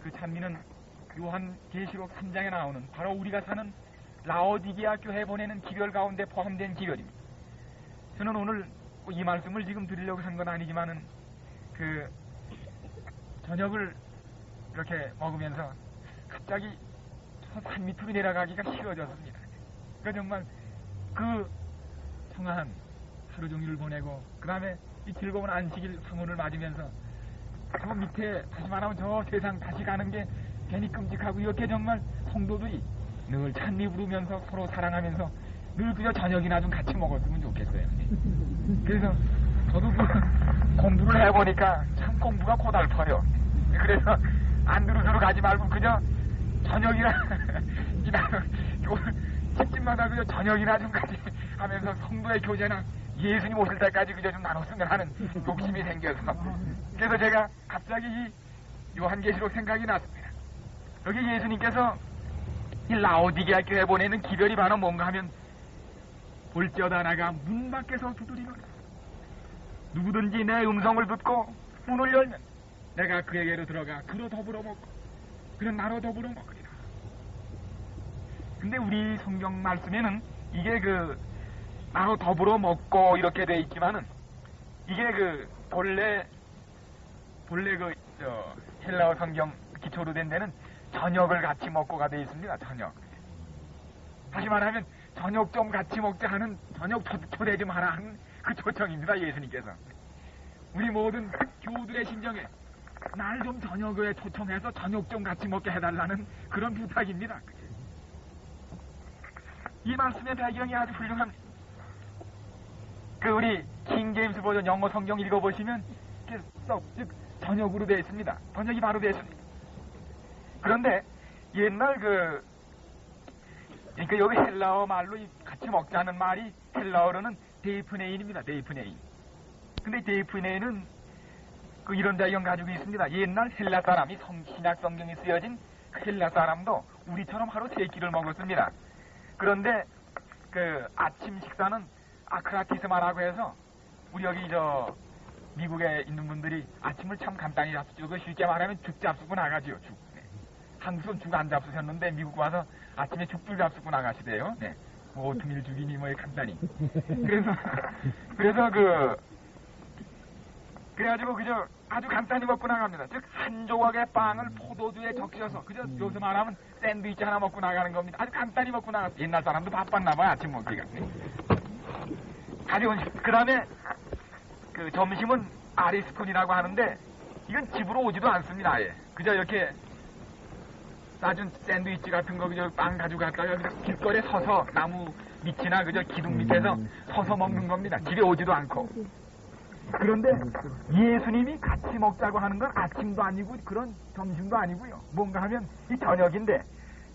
그 찬미는 요한계시록 3장에 나오는 바로 우리가 사는 라오디게아 교회에 보내는 기별 가운데 포함된 기별입니다. 저는 오늘 이 말씀을 지금 드리려고 한 건 아니지만은 그 저녁을 이렇게 먹으면서 갑자기 산 밑으로 내려가기가 싫어졌습니다. 그러니까 정말 그 청아한 하루 종일을 보내고 그 다음에 이 즐거운 안식일 황혼을 맞으면서 저 밑에 다시 말하면 저 세상 다시 가는 게 괜히 끔찍하고 이렇게 정말 성도들이 늘 찬미 부르면서 서로 사랑하면서 늘 그저 저녁이나 좀 같이 먹었으면 좋겠어요. 그래서 저도 그 공부를 해보니까 참 공부가 고달퍼요. 그래서 안드루스로 가지 말고 그저 저녁이나 집집마다 그저 저녁이나 좀 같이 하면서 성도의 교제나 예수님 오실 때까지 그저 좀 나눴으면 하는 욕심이 생겨서 그래서 제가 갑자기 이 요한계시록 생각이 났습니다. 여기 예수님께서 이 라오디게아 교회에 보내는 기별이 바로 뭔가 하면 볼지어다 나가 문 밖에서 두드리노라. 누구든지 내 음성을 듣고 문을 열면 내가 그에게로 들어가 그로 더불어 먹고 그는 나로 더불어 먹으리라. 근데 우리 성경 말씀에는 이게 그 나로 더불어 먹고 이렇게 돼 있지만은 이게 그 본래 헬라어 성경 기초로 된 데는 저녁을 같이 먹고가 돼 있습니다. 저녁. 다시 말하면 저녁 좀 같이 먹자 하는 저녁 초대 좀 하라 하는 그 초청입니다. 예수님께서. 우리 모든 교우들의 심정에 날 좀 저녁에 초청해서 저녁 좀 같이 먹게 해달라는 그런 부탁입니다. 이 말씀의 배경이 아주 훌륭합니다. 그 우리 킹 제임스 버전 영어 성경 읽어보시면 즉 저녁으로 되어 있습니다. 번역이 바로 되어 있습니다. 그런데 옛날 그러니까 여기 헬라어 말로 같이 먹자는 말이 헬라어로는 데이프네인입니다. 데이프네인. 근데 데이프네인은 그 이런 배경 가지고 있습니다. 옛날 헬라 사람이 신약 성경이 쓰여진 헬라 사람도 우리처럼 하루 세 끼를 먹었습니다. 그런데 그 아침 식사는 아크라티스마라고 해서 우리 여기 미국에 있는 분들이 아침을 참 간단히 잡수죠. 그 쉽게 말하면 죽 잡수고 나가지요. 죽. 네. 한국은 죽 안 잡수셨는데 미국 와서 아침에 죽들 잡수고 나가시대요. 네. 뭐 오트밀 죽이니 뭐 간단히. 그래서 그래가지고 그저 아주 간단히 먹고 나갑니다. 즉 한 조각의 빵을 포도주에 적셔서 그저 여기서 말하면 샌드위치 하나 먹고 나가는 겁니다. 아주 간단히 먹고 나갔어요. 옛날 사람도 바빴나봐요. 아침 먹기가. 가져온 그 다음에 그 점심은 아리스폰이라고 하는데 이건 집으로 오지도 않습니다. 아예. 그저 이렇게 싸준 샌드위치 같은 거 그저 빵 가져갔다가 길거리에 서서 나무 밑이나 그저 기둥 밑에서 서서 먹는 겁니다. 집에 오지도 않고. 그런데 예수님이 같이 먹자고 하는 건 아침도 아니고 그런 점심도 아니고요. 뭔가 하면 이 저녁인데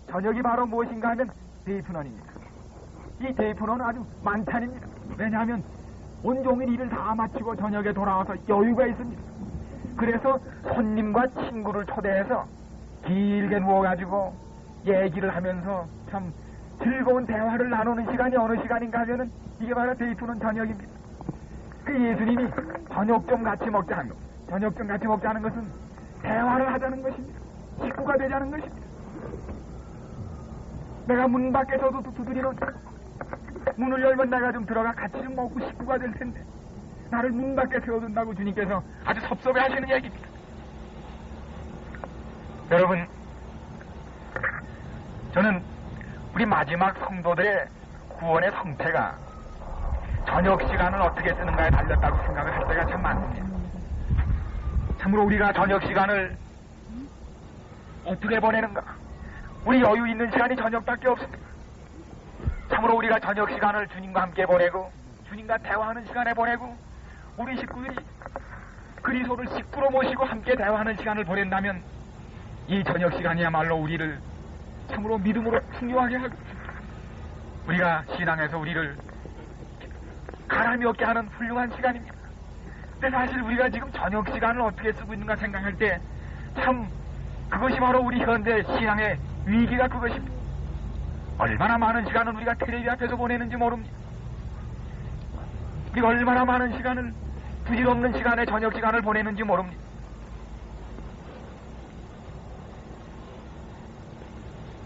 저녁이 바로 무엇인가 하면 데이프넌입니다. 이 데이프넌은 아주 만찬입니다. 왜냐하면 온종일 일을 다 마치고 저녁에 돌아와서 여유가 있습니다. 그래서 손님과 친구를 초대해서 길게 누워가지고 얘기를 하면서 참 즐거운 대화를 나누는 시간이 어느 시간인가 하면은 이게 바로 데이프넌 저녁입니다. 그 예수님이 저녁 좀 같이 먹자 하는 것. 저녁 좀 같이 먹자는 것은 대화를 하자는 것입니다. 식구가 되자는 것입니다. 내가 문 밖에서도 두드리는 문을 열면 내가 좀 들어가 같이 좀 먹고 식구가 될 텐데 나를 문 밖에 세워둔다고 주님께서 아주 섭섭해 하시는 얘기입니다. 여러분, 저는 우리 마지막 성도들의 구원의 성패가 저녁 시간을 어떻게 쓰는가에 달렸다고 생각을 할 때가 참 많습니다. 참으로 우리가 저녁 시간을 어떻게 보내는가? 우리 여유 있는 시간이 저녁밖에 없습니다. 참으로 우리가 저녁 시간을 주님과 함께 보내고 주님과 대화하는 시간에 보내고 우리 식구들이 그리스도를 식구로 모시고 함께 대화하는 시간을 보낸다면 이 저녁 시간이야말로 우리를 참으로 믿음으로 풍요하게 하고 우리가 신앙에서 우리를 가람이 없게 하는 훌륭한 시간입니다. 근데 사실 우리가 지금 저녁 시간을 어떻게 쓰고 있는가 생각할 때 참 그것이 바로 우리 현대 신앙의 위기가 그것입니다. 얼마나 많은 시간을 우리가 텔레비 앞에서 보내는지 모릅니다. 우리가 얼마나 많은 시간을 부질없는 시간에 저녁 시간을 보내는지 모릅니다.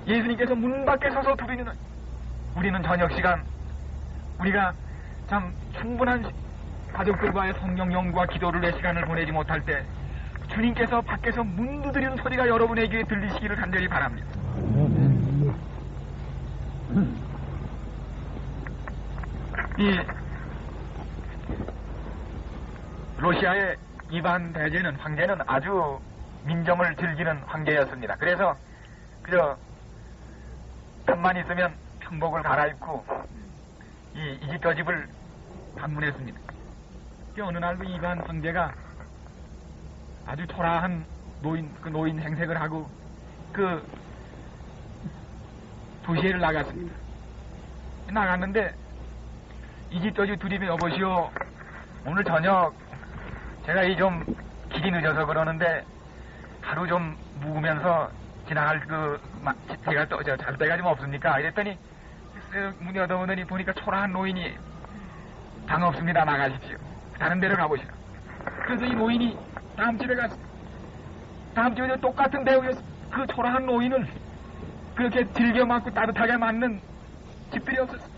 예수님께서 문 밖에 서서 두드리는 우리는 저녁 시간 우리가 참 충분한 가족들과의 성령 연구와 기도를 내 시간을 보내지 못할 때 주님께서 밖에서 문 두드리는 소리가 여러분의 귀에 들리시기를 간절히 바랍니다. 이 러시아의 이반 대제는 황제는 아주 민정을 즐기는 황제였습니다. 그래서 그저 틈만 있으면 평복을 갈아입고 이 이집트 집을 방문했습니다. 어느 날 그 이반 황제가 아주 초라한 노인 행색을 하고 그 도시에를 나갔습니다. 나갔는데 이집트 두림이 여보시오, 오늘 저녁 제가 이 좀 길이 늦어서 그러는데 하루 좀 묵으면서 지나갈 제가 또 잘 때가 좀 없습니까? 이랬더니 문이 어두우더니 보니까 초라한 노인이 방 없습니다. 나가십시오. 다른 데로 가보시라. 그래서 이 노인이 다음 집에 갔습니다. 다음 집에 똑같은 배우에서 그 초라한 노인을 그렇게 즐겨 맞고 따뜻하게 맞는 집들이 없었습니다.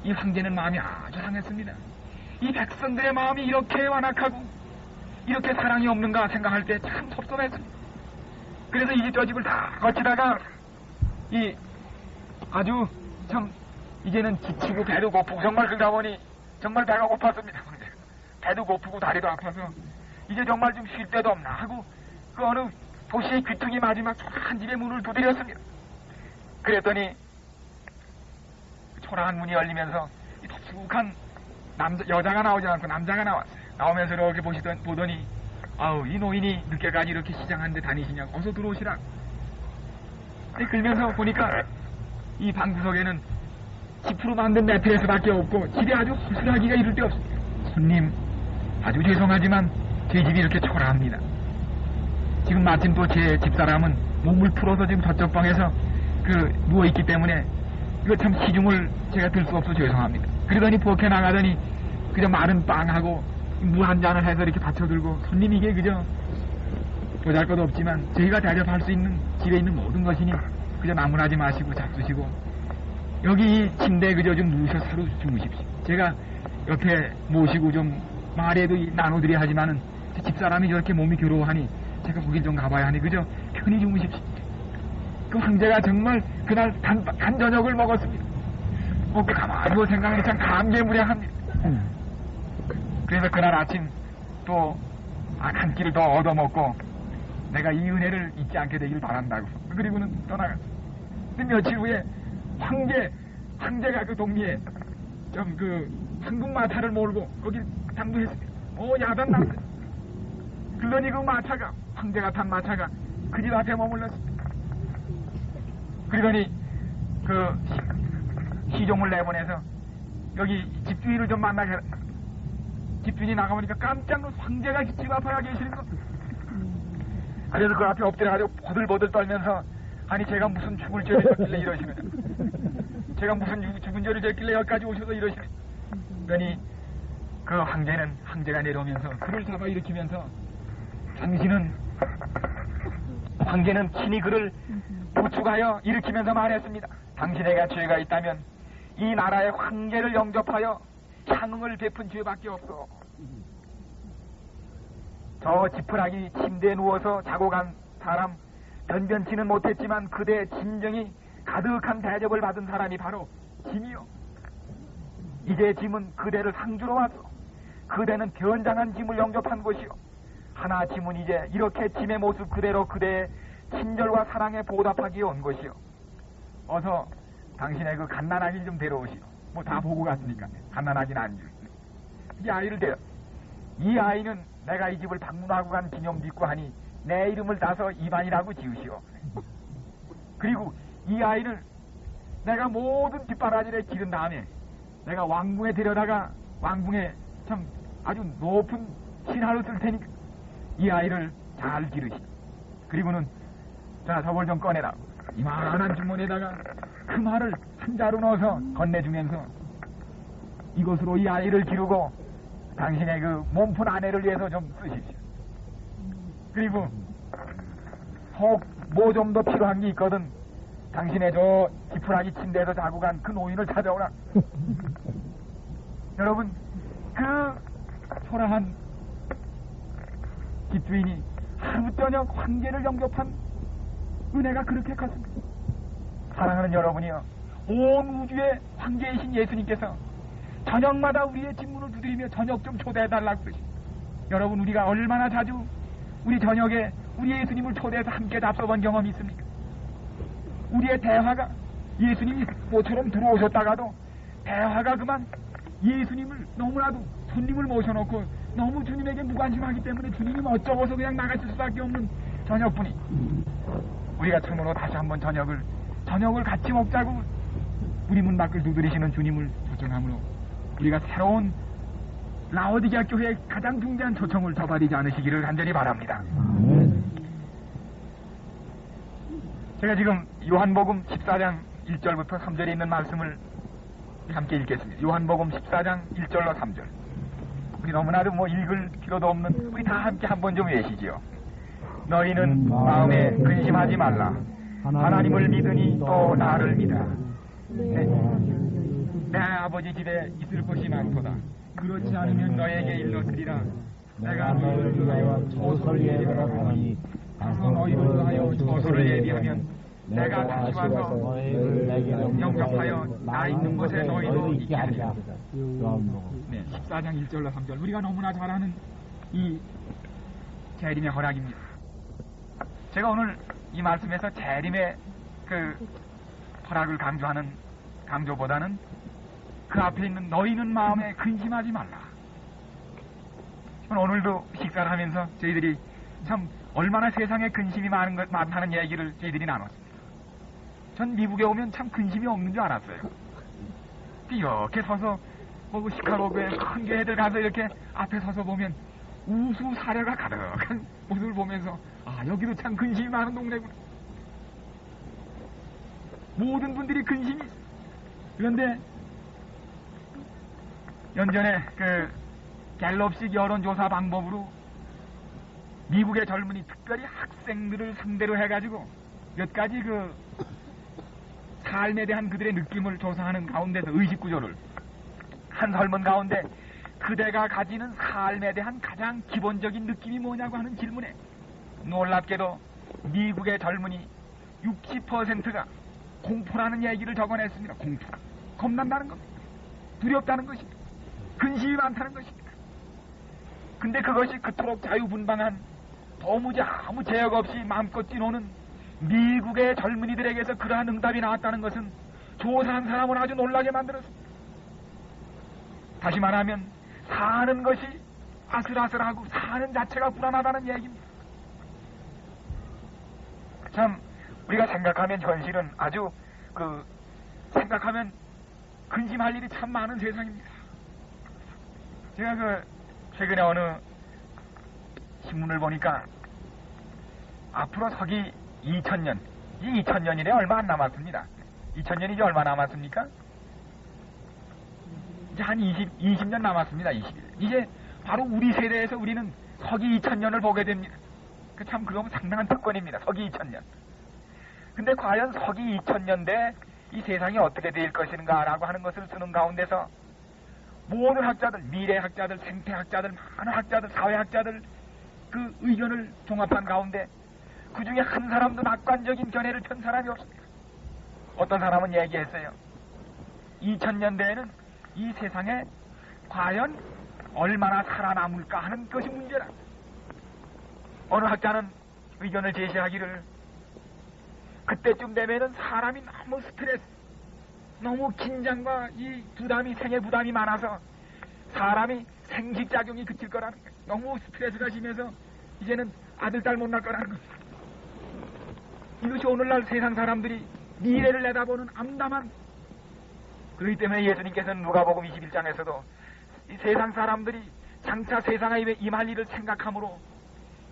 이 황제는 마음이 아주 상했습니다. 이 백성들의 마음이 이렇게 완악하고 이렇게 사랑이 없는가 생각할 때 참 섭섭했습니다. 그래서 이집트 집을 다 거치다가 아주 참 이제는 지치고 배도 고프고 정말 그러다 보니 정말 배가 고팠습니다. 배도 고프고 다리도 아파서 이제 정말 좀 쉴 데도 없나 하고 그 어느 도시의 귀퉁이 마지막 한 집의 문을 두드렸습니다. 그랬더니 초라한 문이 열리면서 이 독특한 여자가 나오지 않고 남자가 나왔어요. 나오면서 이렇게 보더니 아우, 이 노인이 늦게까지 이렇게 시장하는데 다니시냐고 어서 들어오시라고. 그러면서 보니까 이 방구석에는 지프로 만든 매트레스밖에 없고 집이 아주 허술하기가 이를 데 없습니다. 손님, 아주 죄송하지만 제 집이 이렇게 초라합니다. 지금 마침 또 제 집사람은 몸을 풀어서 지금 저쪽 방에서 누워있기 때문에 이거 참 시중을 제가 들 수 없어 죄송합니다. 그러더니 부엌에 나가더니 그저 마른 빵하고 물 한 잔을 해서 이렇게 받쳐들고 손님 이게 그저 보잘것도 없지만 저희가 대접할 수 있는 집에 있는 모든 것이니 그저 나무라지 마시고 잡수시고 여기 침대에 그저 좀 누우셔서 하루 주무십시오. 제가 옆에 모시고 좀 말에도 나눠드려야 하지만은 집사람이 저렇게 몸이 괴로워하니 제가 거길 좀 가봐야 하니 그저 편히 주무십시오. 그 황제가 정말 그날 간 저녁을 먹었습니다. 먹고 가만히 생각하니 참 감개무량합니다. 그래서 그날 아침 또 한 끼를 더 얻어먹고 내가 이 은혜를 잊지 않게 되길 바란다고 그리고는 떠나갔어. 근데 며칠 후에 황제가 그 동리에 좀 황금 마차를 몰고 거기 당도했습니다. 야단 났어요. 그러니 그 마차가 황제가 탄 마차가 그 집 앞에 머물렀습니다. 그러더니 시종을 내보내서 여기 집주인을 좀 만나게 해라. 집주인이 나가보니까 깜짝 놀라서 황제가 집 앞에 계시는 것. 그래서 그 앞에 엎드려가지고 보들보들 떨면서 아니 제가 무슨 죽을 죄를 졌길래 이러시느냐. 제가 무슨 죽은 죄를 졌길래 여기까지 오셔서 이러시느냐. 그러니 그 황제가 내려오면서 그를 잡아 일으키면서 황제는 친히 그를 부축하여 일으키면서 말했습니다. 당신에게 죄가 있다면 이 나라의 황제를 영접하여 향응을 베푼 죄밖에 없어. 저 지푸라기 침대에 누워서 자고 간 사람 변변치는 못했지만 그대의 진정이 가득한 대접을 받은 사람이 바로 짐이요. 이제 짐은 그대를 상주로 왔어. 그대는 변장한 짐을 영접한 것이요. 하나 짐은 이제 이렇게 짐의 모습 그대로 그대의 친절과 사랑에 보답하기에 온 것이요. 어서 당신의 그 갓난아기를 좀 데려오시오. 뭐 다 보고 갔으니까 갓난아기는 안 줄. 이 아이를 데려. 이 아이는 내가 이 집을 방문하고 간 기념도 있고 하니 내 이름을 따서 이반이라고 지으시오. 그리고 이 아이를 내가 모든 뒷바라지를 기른 다음에 내가 왕궁에 데려다가 왕궁에 참 아주 높은 신하로 쓸 테니까 이 아이를 잘 기르시오. 그리고는 자 저걸 좀 꺼내라. 이만한 주머니에다가 그 말을 한 자루 넣어서 건네주면서 이것으로 이 아이를 기르고 당신의 그 몸푼 아내를 위해서 좀 쓰십시오. 그리고 혹 뭐 좀 더 필요한 게 있거든 당신의 저 지푸라기 침대에서 자고 간 그 노인을 찾아오라. 여러분, 그 초라한 집주인이 하루 저녁 황제를 영접한 은혜가 그렇게 컸습니다. 사랑하는 여러분이요, 온 우주의 황제이신 예수님께서 저녁마다 우리의 집문을 두드리며 저녁 좀 초대해달라고 그러십니다. 여러분, 우리가 얼마나 자주 우리 저녁에 우리 예수님을 초대해서 함께 잡숴본 경험이 있습니까? 우리의 대화가 예수님이 모처럼 들어오셨다가도 대화가 그만 예수님을 너무나도 손님을 모셔놓고 너무 주님에게 무관심하기 때문에 주님이 어쩌고서 그냥 나가실 수밖에 없는 저녁분이, 우리가 참으로 다시 한번 저녁을 같이 먹자고 우리 문 밖을 두드리시는 주님을 초청함으로 우리가 새로운 라오디게아 교회의 가장 중대한 초청을 저버리지 않으시기를 간절히 바랍니다. 제가 지금 요한복음 14장 1절부터 3절에 있는 말씀을 함께 읽겠습니다. 요한복음 14장 1절로 3절. 우리 너무나도 읽을 필요도 없는, 우리 다 함께 한번 좀 외시지요. 너희는 마음에 근심하지 말라. 하나님을 믿으니 또 나를 믿으라. 내 아버지 집에 있을 곳이 많도다. 그렇지 않으면 너에게 일러드리라. 내가 너희를 위하여 처소를 예비하노니 가서 너희를 위하여 처소를 예비하면 내가 다시 와서 너희를 내게 영접하여 나 있는 곳에 너희도 있게 하리라. 네, 14장 1절로 3절. 우리가 너무나 잘 아는 이 재림의 허락입니다. 제가 오늘 이 말씀에서 재림의 그 허락을 강조보다는 그 앞에 있는 너희는 마음에 근심하지 말라. 오늘도 식사를 하면서 저희들이 참 얼마나 세상에 근심이 많다는 얘기를 저희들이 나눴습니다. 전 미국에 오면 참 근심이 없는 줄 알았어요. 이렇게 서서 시카고에 큰 교회들 가서 이렇게 앞에 서서 보면 우수 사례가 가득한 모습을 보면서 여기도 참 근심이 많은 동네구나. 모든 분들이 근심이 있어요. 그런데 연전에 그 갤럽식 여론조사 방법으로 미국의 젊은이, 특별히 학생들을 상대로 해가지고 몇 가지 그 삶에 대한 그들의 느낌을 조사하는 가운데서 의식구조를 한 설문 가운데 그대가 가지는 삶에 대한 가장 기본적인 느낌이 뭐냐고 하는 질문에 놀랍게도 미국의 젊은이 60%가 공포라는 얘기를 적어냈습니다. 공포. 겁난다는 겁니다. 두렵다는 것입니다. 근심이 많다는 것입니다. 근데 그것이 그토록 자유분방한, 도무지 아무 제약 없이 마음껏 뛰노는 미국의 젊은이들에게서 그러한 응답이 나왔다는 것은 조사한 사람을 아주 놀라게 만들었습니다. 다시 말하면 사는 것이 아슬아슬하고 사는 자체가 불안하다는 얘기입니다. 참 우리가 생각하면 현실은 아주 생각하면 근심할 일이 참 많은 세상입니다. 제가 최근에 어느 신문을 보니까 앞으로 서기 2000년, 이 2000년이래 얼마 안 남았습니다. 2000년이 이제 얼마 남았습니까? 이제 한 20년 남았습니다. 21년. 이제 바로 우리 세대에서 우리는 서기 2000년을 보게 됩니다. 참 그거는 상당한 특권입니다. 서기 2000년. 근데 과연 서기 2000년대 이 세상이 어떻게 될 것인가라고 하는 것을 쓰는 가운데서 모든 학자들, 미래학자들, 생태학자들, 많은 학자들, 사회학자들 그 의견을 종합한 가운데 그 중에 한 사람도 낙관적인 견해를 편 사람이 없습니다. 어떤 사람은 얘기했어요. 2000년대에는 이 세상에 과연 얼마나 살아남을까 하는 것이 문제라. 어느 학자는 의견을 제시하기를 그때쯤 되면은 사람이 너무 스트레스, 너무 긴장과 이 부담이, 생애 부담이 많아서 사람이 생식작용이 그칠 거라는 거예요. 너무 스트레스가 심해서 이제는 아들, 딸 못 낳을 거라는 거예요. 이것이 오늘날 세상 사람들이 미래를 내다보는 암담한, 그렇기 때문에 예수님께서는 누가복음 21장에서도 이 세상 사람들이 장차 세상에 임할 일을 생각함으로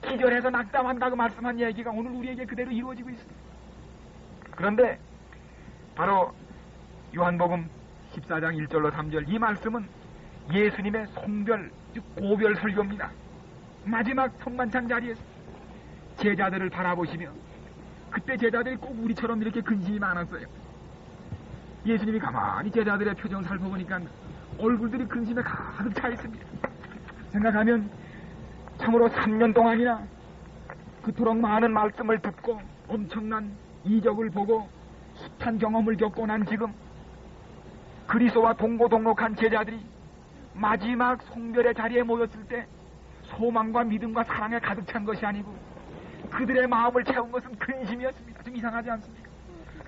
기절해서 낙담한다고 말씀한 얘기가 오늘 우리에게 그대로 이루어지고 있습니다. 그런데 바로 요한복음 14장 1절로 3절 이 말씀은 예수님의 송별, 즉 고별 설교입니다. 마지막 성만찬 자리에서 제자들을 바라보시며 그때 제자들이 꼭 우리처럼 이렇게 근심이 많았어요. 예수님이 가만히 제자들의 표정을 살펴보니까 얼굴들이 근심에 가득 차 있습니다. 생각하면 참으로 3년 동안이나 그토록 많은 말씀을 듣고 엄청난 이적을 보고 숱한 경험을 겪고 난 지금 그리스도와 동고동록한 제자들이 마지막 송별의 자리에 모였을 때 소망과 믿음과 사랑에 가득 찬 것이 아니고 그들의 마음을 채운 것은 근심이었습니다. 좀 이상하지 않습니까?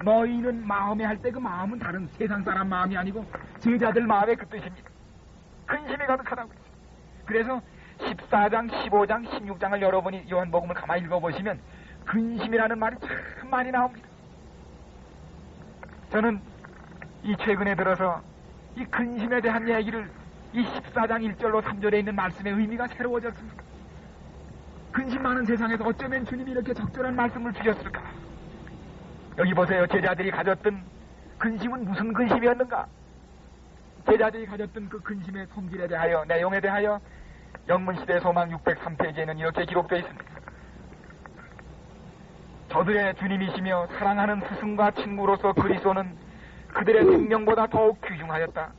너희는 마음에 할 때 그 마음은 다른 세상 사람 마음이 아니고 제자들 마음의 그 뜻입니다. 근심이 가득하다고 했어요. 그래서 14장, 15장, 16장을 여러분이 요한복음을 가만히 읽어보시면 근심이라는 말이 참 많이 나옵니다. 저는 이 최근에 들어서 이 근심에 대한 얘기를 이 14장 1절로 3절에 있는 말씀의 의미가 새로워졌습니다. 근심 많은 세상에서 어쩌면 주님이 이렇게 적절한 말씀을 주셨을까? 여기 보세요. 제자들이 가졌던 근심은 무슨 근심이었는가? 제자들이 가졌던 그 근심의 성질에 대하여, 내용에 대하여 영문시대 소망 603페이지에는 이렇게 기록되어 있습니다. 저들의 주님이시며 사랑하는 스승과 친구로서 그리스도는 그들의 생명보다 더욱 귀중하였다.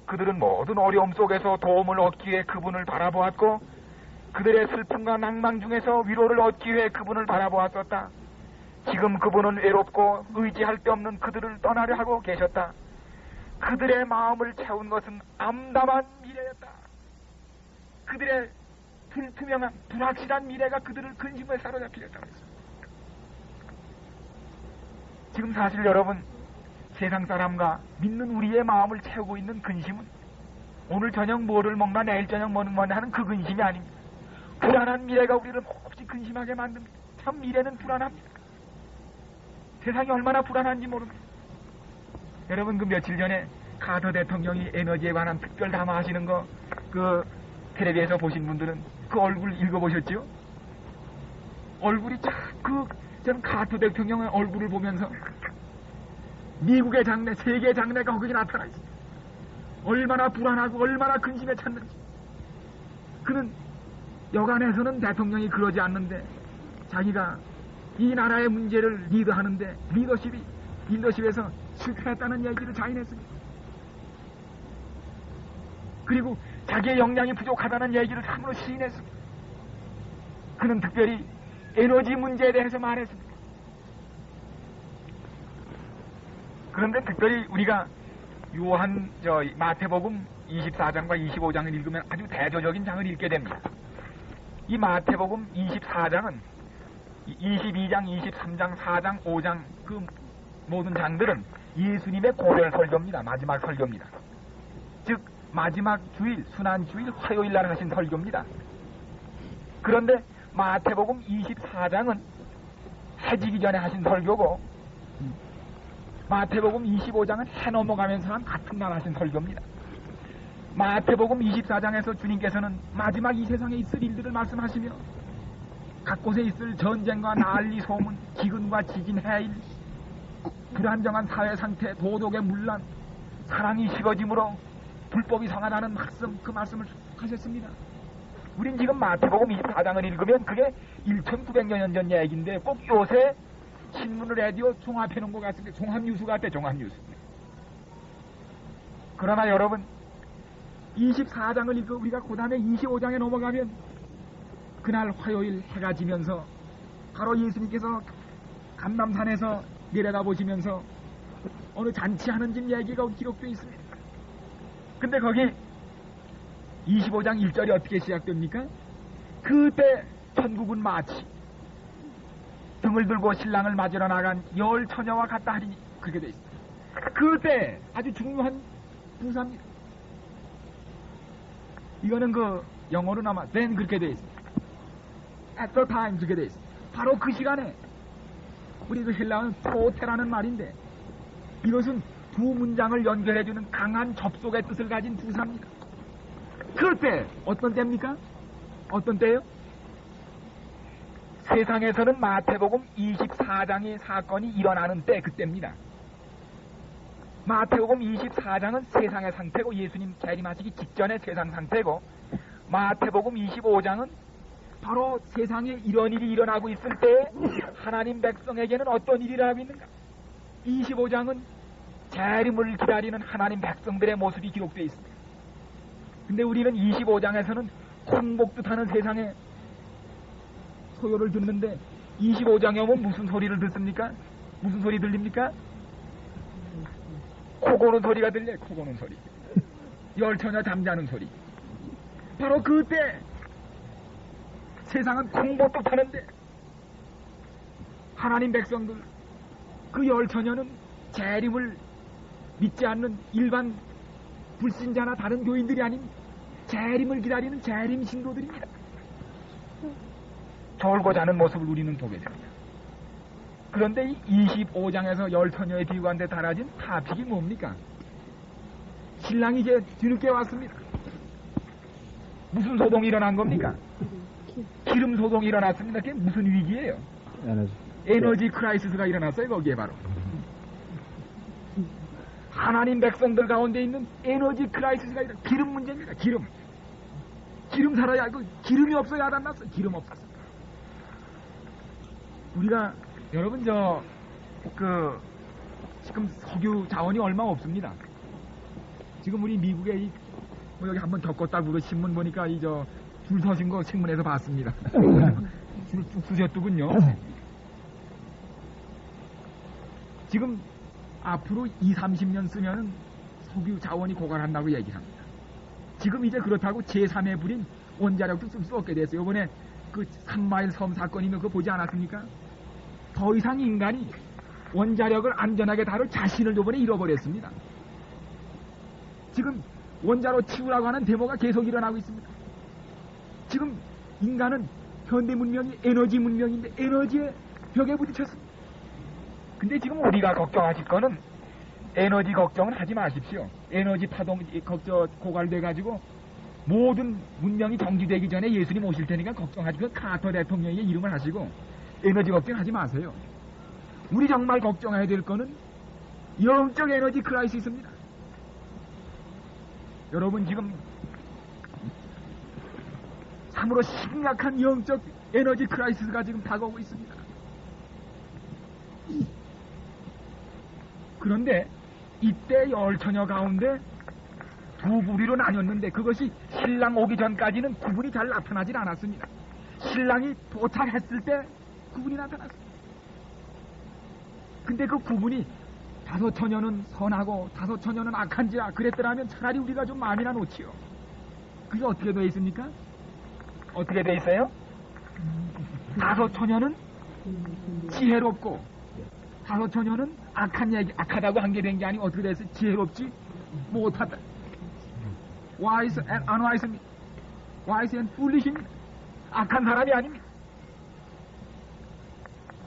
그들은 모든 어려움 속에서 도움을 얻기 위해 그분을 바라보았고 그들의 슬픔과 낭망 중에서 위로를 얻기 위해 그분을 바라보았었다. 지금 그분은 외롭고 의지할 데 없는 그들을 떠나려 하고 계셨다. 그들의 마음을 채운 것은 암담한 미래였다. 그들의 불투명한 불확실한 미래가 그들을 근심에 사로잡히게 했다고 했습니다. 지금 사실 여러분 세상 사람과 믿는 우리의 마음을 채우고 있는 근심은 오늘 저녁 뭐를 먹나 내일 저녁 뭐는 뭐냐 하는 그 근심이 아닙니다. 불안한 미래가 우리를 몹시 근심하게 만듭니다. 참 미래는 불안합니다. 세상이 얼마나 불안한지 모릅니다. 여러분 그 며칠 전에 카터 대통령이 에너지에 관한 특별 담화하시는 거 그 텔레비에서 보신 분들은 그 얼굴 읽어보셨죠? 얼굴이 자꾸 저는 카터 대통령의 얼굴을 보면서 미국의 장래, 세계의 장래가 거기 나타나 있습니다. 얼마나 불안하고 얼마나 근심에 찼는지. 그는 여간에서는 대통령이 그러지 않는데 자기가 이 나라의 문제를 리드하는데 리더십에서 실패했다는 얘기를 자인했습니다. 그리고 자기의 역량이 부족하다는 얘기를 참으로 시인했습니다. 그는 특별히 에너지 문제에 대해서 말했습니다. 그런데 특별히 우리가 마태복음 24장과 25장을 읽으면 아주 대조적인 장을 읽게 됩니다. 이 마태복음 24장은 22장, 23장, 4장, 5장 그 모든 장들은 예수님의 고별 설교입니다. 마지막 설교입니다. 즉 마지막 주일, 순환주일, 화요일 날 하신 설교입니다. 그런데 마태복음 24장은 해지기 전에 하신 설교고 마태복음 25장은 해 넘어가면서 한 같은 날 하신 설교입니다. 마태복음 24장에서 주님께서는 마지막 이 세상에 있을 일들을 말씀하시며 각 곳에 있을 전쟁과 난리 소문, 기근과 지진, 해일, 불안정한 사회 상태, 도덕의 문란, 사랑이 식어짐으로 불법이 성하다는 말씀, 그 말씀을 하셨습니다. 우린 지금 마태복음 24장을 읽으면 그게 1900년 전 얘기인데 꼭 요새 신문을 라디오 종합해 놓은 것 같습니다. 종합뉴스 같아, 종합뉴스. 그러나 여러분 24장을 읽고 우리가 그 다음에 25장에 넘어가면 그날 화요일 해가 지면서 바로 예수님께서 감람산에서 내려가 보시면서 어느 잔치하는 집 얘기가 기록되어 있습니다. 근데 거기 25장 1절이 어떻게 시작됩니까? 그때 천국은 마치 등을 들고 신랑을 맞으러 나간 열 처녀와 같다 하리니 그렇게 되어 있습니다. 그때 아주 중요한 부사입니다. 이거는 그 영어로 아마 then 그렇게 되어 있습니다. at the time 그렇게 되어 있습니다. 바로 그 시간에 우리 그 헬라어는 토테라는 말인데 이것은 두 문장을 연결해주는 강한 접속의 뜻을 가진 부사입니다. 그때 어떤 때입니까? 어떤 때요? 세상에서는 마태복음 24장의 사건이 일어나는 때 그때입니다. 마태복음 24장은 세상의 상태고 예수님 재림하시기 직전의 세상 상태고 마태복음 25장은 바로 세상에 이런 일이 일어나고 있을 때 하나님 백성에게는 어떤 일이 일어나고 있는가? 25장은 재림을 기다리는 하나님 백성들의 모습이 기록되어 있습니다. 근데 우리는 25장에서는 콩복듯 하는 세상의 소요를 듣는데 25장에 오면 무슨 소리를 듣습니까? 무슨 소리 들립니까? 코 고는 소리가 들려요. 코 고는 소리. 열처녀 잠자는 소리. 바로 그때 세상은 콩복듯 하는데 하나님 백성들 그 열처녀는 재림을 믿지 않는 일반 불신자나 다른 교인들이 아닌 재림을 기다리는 재림 신도들입니다. 졸고 자는 모습을 우리는 보게 됩니다. 그런데 이 25장에서 열처녀의 비관대 달아진 타픽이 뭡니까? 신랑이 이제 뒤늦게 왔습니다. 무슨 소동이 일어난 겁니까? 기름 소동이 일어났습니다. 그게 무슨 위기예요? 에너지 크라이시스가 일어났어요. 거기에 바로 하나님 백성들 가운데 있는 에너지 크라이시스가 일어나. 기름 문제입니다. 기름 살아야 하고 기름이 없어야 하단났어요. 기름 없었어. 우리가 여러분 지금 석유 자원이 얼마 없습니다. 지금 우리 미국에 여기 한번 겪었다고 그 신문 보니까 줄 서신 거 신문에서 봤습니다. 줄 쭉 서셨더군요. 지금 앞으로 20-30년 쓰면은 석유 자원이 고갈한다고 얘기를 합니다. 지금 이제 그렇다고 제3의 불인 원자력도 쓸 수 없게 됐어요. 이번에 그 3마일 섬 사건이면 그거 보지 않았습니까? 더 이상 인간이 원자력을 안전하게 다룰 자신을 이번에 잃어버렸습니다. 지금 원자로 치우라고 하는 데모가 계속 일어나고 있습니다. 지금 인간은 현대 문명이 에너지 문명인데 에너지의 벽에 부딪혔습니다. 근데 지금 우리가 걱정하실 거는 에너지 걱정은 하지 마십시오. 에너지 파동 고갈돼가지고 모든 문명이 정지되기 전에 예수님 오실 테니까 걱정하지. 그 카터 대통령의 이름을 하시고 에너지 걱정하지 마세요. 우리 정말 걱정해야 될 거는 영적 에너지 크라이시스입니다. 여러분 지금 참으로 심각한 영적 에너지 크라이시스가 지금 다가오고 있습니다. 그런데 이때 열처녀 가운데 두 부류로 나뉘었는데 그것이 신랑 오기 전까지는 구분이 잘 나타나질 않았습니다. 신랑이 도착했을 때 구분이 나타났습니다. 근데 그 구분이 다섯 처녀는 선하고 다섯 처녀는 악한지라 그랬더라면 차라리 우리가 좀 마음이나 놓지요. 그게 어떻게 되어 있습니까? 어떻게 되어 있어요? 다섯 처녀는 지혜롭고 다섯 처녀는 악하다고 한 게 된 게 아니고 어떻게 됐어요? 지혜롭지 못하다. wise and unwise, wise and foolish입니다. 악한 사람이 아닙니다.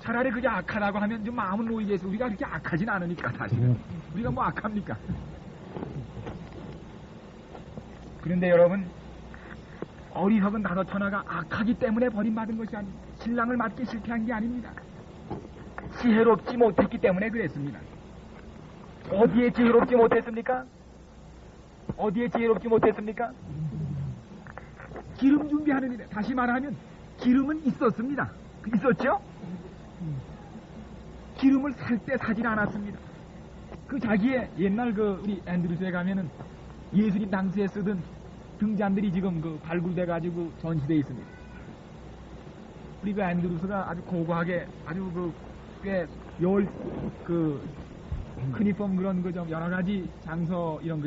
차라리 그게 악하다고 하면 좀 마음은 놓이겠어. 우리가 그렇게 악하진 않으니까 사실은. 우리가 뭐 악합니까? 그런데 여러분 어리석은 다섯 처녀가 악하기 때문에 버림받은 것이 아닙니다. 신랑을 맞기 싫게 한 게 아닙니다. 지혜롭지 못했기 때문에 그랬습니다. 어디에 지혜롭지 못했습니까? 어디에 지혜롭지 못했습니까? 기름 준비하는 일에 다시 말하면 기름은 있었습니다. 있었죠? 기름을 살 때 사질 않았습니다. 그 자기의 옛날 우리 앤드루스에 가면은 예수님 당시에 쓰던 등잔들이 지금 발굴돼가지고 전시되어 있습니다. 우리 앤드루스가 아주 고고하게 아주 꽤 크니펌 그런 여러 가지 장서 이런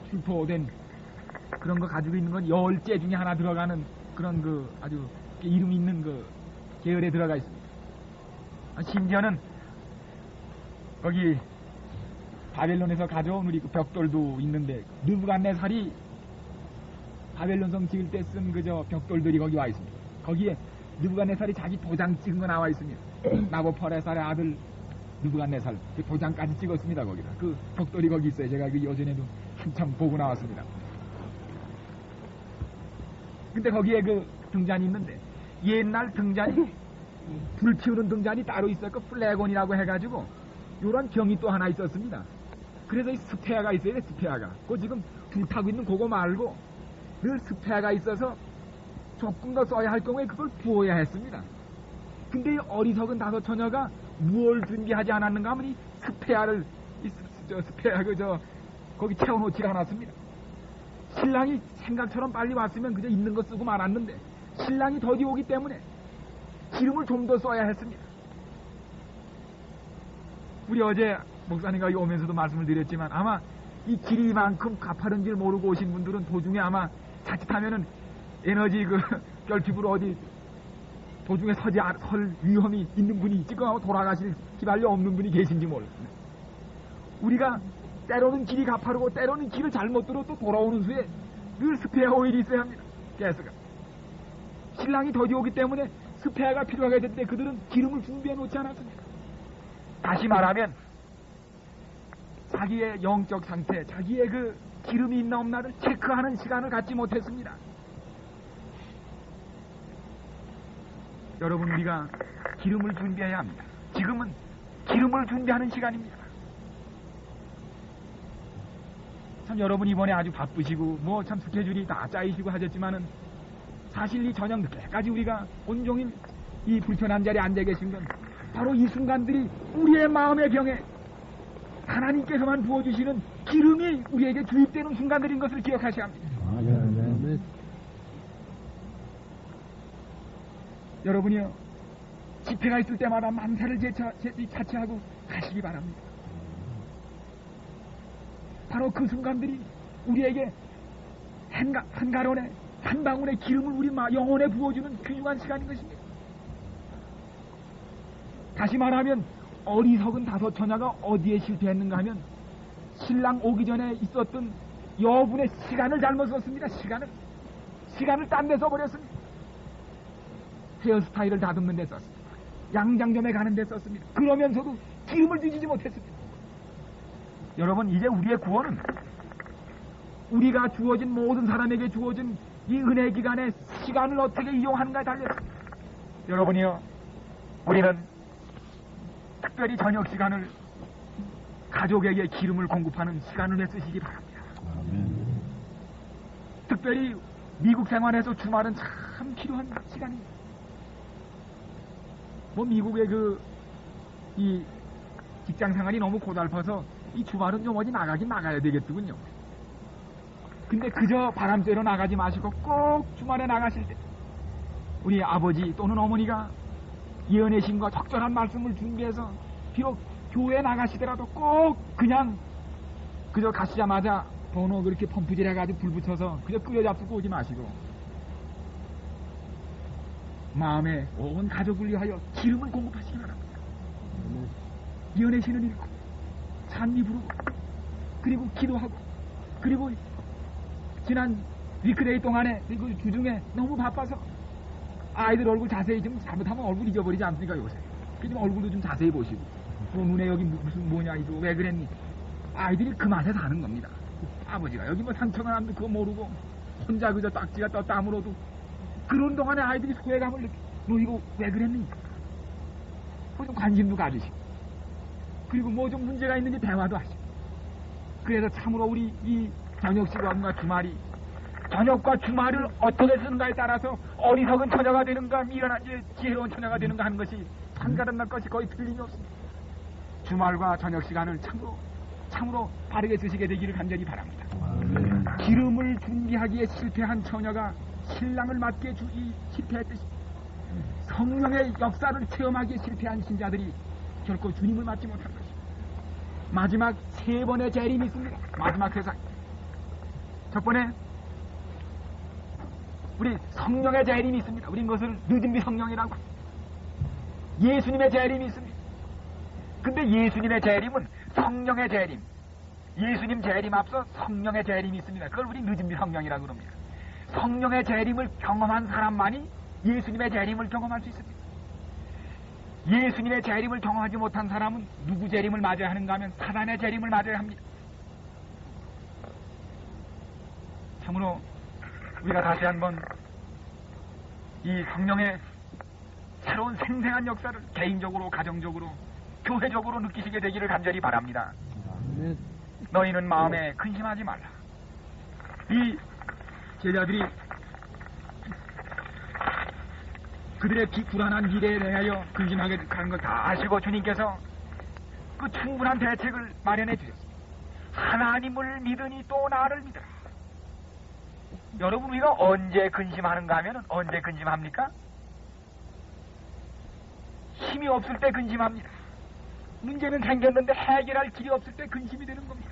출토된 그런 거 가지고 있는 건 10제 중에 하나 들어가는 그런 아주 이름 있는 계열에 들어가 있습니다. 심지어는 거기 바벨론에서 가져온 우리 벽돌도 있는데 느부갓네살이 바벨론성 지을 때 쓴 벽돌들이 거기 와 있습니다. 거기에 느부갓네살이 자기 도장 찍은 거 나와 있습니다. 나보퍼레살의 아들 느부갓네살 그 도장까지 찍었습니다. 거기다 그 벽돌이 거기 있어요. 제가 예전에도 한참 보고 나왔습니다. 근데 거기에 등잔이 있는데 옛날 등잔이 불 피우는 등잔이 따로 있었고 플래곤이라고 해가지고 요런 병이 또 하나 있었습니다. 그래서 이 스페아가 있어요. 스페아가 그 지금 불 타고 있는 그거 말고 늘 스페아가 있어서 조금 더 써야 할 경우에 그걸 부어야 했습니다. 근데 이 어리석은 다섯 처녀가 무엇을 준비하지 않았는가 하면 이 스페아를, 거기 채워놓지 않았습니다. 신랑이 생각처럼 빨리 왔으면 그저 있는 거 쓰고 말았는데, 신랑이 더디 오기 때문에 기름을 좀 더 써야 했습니다. 우리 어제 목사님과 여기 오면서도 말씀을 드렸지만, 아마 이 길이 이만큼 가파른 줄 모르고 오신 분들은 도중에 아마 자칫하면은 에너지 결핍으로 어디 도중에 설 위험이 있는 분이 지금 아마 돌아가실 기발이 없는 분이 계신지 모르겠습니다. 우리가 때로는 길이 가파르고 때로는 길을 잘못 들어 또 돌아오는 수에 늘 스페어 오일이 있어야 합니다. 가스가. 신랑이 더디 오기 때문에 스페어가 필요하게 될 때 그들은 기름을 준비해 놓지 않았습니다. 다시 말하면 자기의 영적 상태, 자기의 그 기름이 있나 없나를 체크하는 시간을 갖지 못했습니다. 여러분, 우리가 기름을 준비해야 합니다. 지금은 기름을 준비하는 시간입니다. 참 여러분 이번에 아주 바쁘시고 뭐 참 스케줄이 다 짜이시고 하셨지만은 사실 이 저녁 늦게까지 우리가 온종일 이 불편한 자리에 앉아 계신 건 바로 이 순간들이 우리의 마음의 병에 하나님께서만 부어주시는 기름이 우리에게 주입되는 순간들인 것을 기억하셔야 합니다. 여러분이요, 집회가 있을 때마다 만사를 자처하고 가시기 바랍니다. 바로 그 순간들이 우리에게 한 가론의 한 방울의 기름을 우리 영혼에 부어주는 귀중한 시간인 것입니다. 다시 말하면 어리석은 다섯 처녀가 어디에 실패했는가 하면 신랑 오기 전에 있었던 여분의 시간을 잘못 썼습니다. 시간을 딴 데 써버렸습니다. 헤어스타일을 다듬는 데 썼습니다. 양장점에 가는 데 썼습니다. 그러면서도 기름을 주지 못했습니다. 여러분, 이제 우리의 구원은 우리가 주어진 모든 사람에게 주어진 이 은혜 기간에 시간을 어떻게 이용하는가에 달렸습니다. 여러분이요, 우리는 특별히 저녁 시간을 가족에게 기름을 공급하는 시간을 쓰시기 바랍니다. 특별히 미국 생활에서 주말은 참 필요한 시간입니다. 뭐 미국의 이 직장 생활이 너무 고달파서 이 주말은 좀 어디 나가야 되겠더군요. 근데 그저 바람 쐬러 나가지 마시고 꼭 주말에 나가실 때 우리 아버지 또는 어머니가 예언의 신과 적절한 말씀을 준비해서 비록 교회에 나가시더라도 꼭 그저 가시자마자 번호 그렇게 펌프질 해가지고 불 붙여서 그저 끄여잡수고 오지 마시고 마음에 온 가족을 위하여 기름을 공급하시기 바랍니다. 예언의 신을 읽고 찬미 부르고 그리고 기도하고 그리고 지난 위크데이 동안에 그 주중에 너무 바빠서 아이들 얼굴 자세히 좀 잘못하면 얼굴 잊어버리지 않습니까 요새. 좀 얼굴도 좀 자세히 보시고 또 눈에 여기 무슨 뭐냐 이거 왜 그랬니. 아이들이 그 맛에 사는 겁니다. 아버지가 여기 뭐 상처가 남도 그거 모르고 혼자 그저 딱지가 떴다 아무로도 그런 동안에 아이들이 소외감을 느끼고 너 이거 왜 그랬니? 뭐 좀 관심도 가지시고 그리고 뭐 좀 문제가 있는지 대화도 하시고 그래서 참으로 우리 이 저녁 시간과 주말이 저녁과 주말을 어떻게 쓰는가에 따라서 어리석은 처녀가 되는가 미련한 지혜로운 처녀가 되는가 하는 것이 한가름날 것이 거의 틀림이 없습니다. 주말과 저녁 시간을 참으로 바르게 쓰시게 되기를 간절히 바랍니다. 기름을 준비하기에 실패한 처녀가 신랑을 맞기에 실패했듯이 성령의 역사를 체험하기에 실패한 신자들이 결코 주님을 맞지 못한 것입니다. 마지막 세 번의 재림이 있습니다. 마지막 세상. 첫 번에 우리 성령의 재림이 있습니다. 우린 그것을 늦은비 성령이라고. 예수님의 재림이 있습니다. 근데 예수님의 재림은 성령의 재림. 예수님 재림 앞서 성령의 재림이 있습니다. 그걸 우리 늦은비 성령이라고 그럽니다. 성령의 재림을 경험한 사람만이 예수님의 재림을 경험할 수 있습니다. 예수님의 재림을 경험하지 못한 사람은 누구 재림을 맞아야 하는가 하면 사단의 재림을 맞아야 합니다. 참으로 우리가 다시 한번 이 성령의 새로운 생생한 역사를 개인적으로 가정적으로 교회적으로 느끼시게 되기를 간절히 바랍니다. 너희는 마음에 근심하지 말라. 이 제자들이 그들의 불안한 미래에 대하여 근심하게 하는 걸 다 아시고 주님께서 그 충분한 대책을 마련해 주셨습니다. 하나님을 믿으니 또 나를 믿으라. 여러분, 우리가 언제 근심하는가 하면은 언제 근심합니까? 힘이 없을 때 근심합니다. 문제는 생겼는데 해결할 길이 없을 때 근심이 되는 겁니다.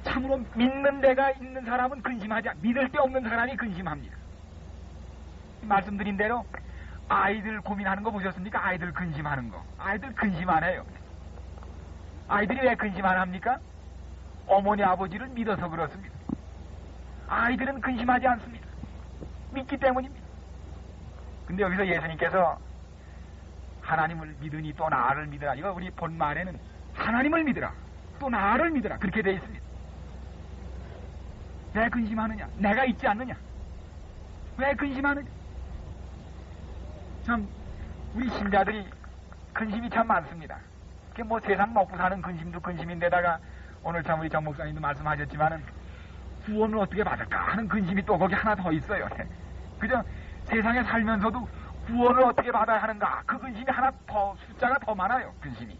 참으로 믿는 데가 있는 사람은 근심하지 않습니다. 믿을 데 없는 사람이 근심합니다. 말씀드린 대로 아이들 고민하는 거 보셨습니까? 아이들 근심하는 거. 아이들 근심 안 해요. 아이들이 왜 근심 안 합니까? 어머니 아버지를 믿어서 그렇습니다. 아이들은 근심하지 않습니다. 믿기 때문입니다. 근데 여기서 예수님께서 하나님을 믿으니 또 나를 믿으라. 이거 우리 본말에는 하나님을 믿으라. 또 나를 믿으라. 그렇게 되어 있습니다. 왜 근심하느냐? 내가 있지 않느냐? 왜 근심하느냐? 참 우리 신자들이 근심이 참 많습니다. 그게 뭐 세상 먹고 사는 근심도 근심인데다가 오늘 참 우리 정 목사님도 말씀하셨지만은 구원을 어떻게 받을까 하는 근심이 또 거기 하나 더 있어요. 그죠? 세상에 살면서도 구원을 어떻게 받아야 하는가 그 근심이 하나 더 숫자가 더 많아요. 근심이.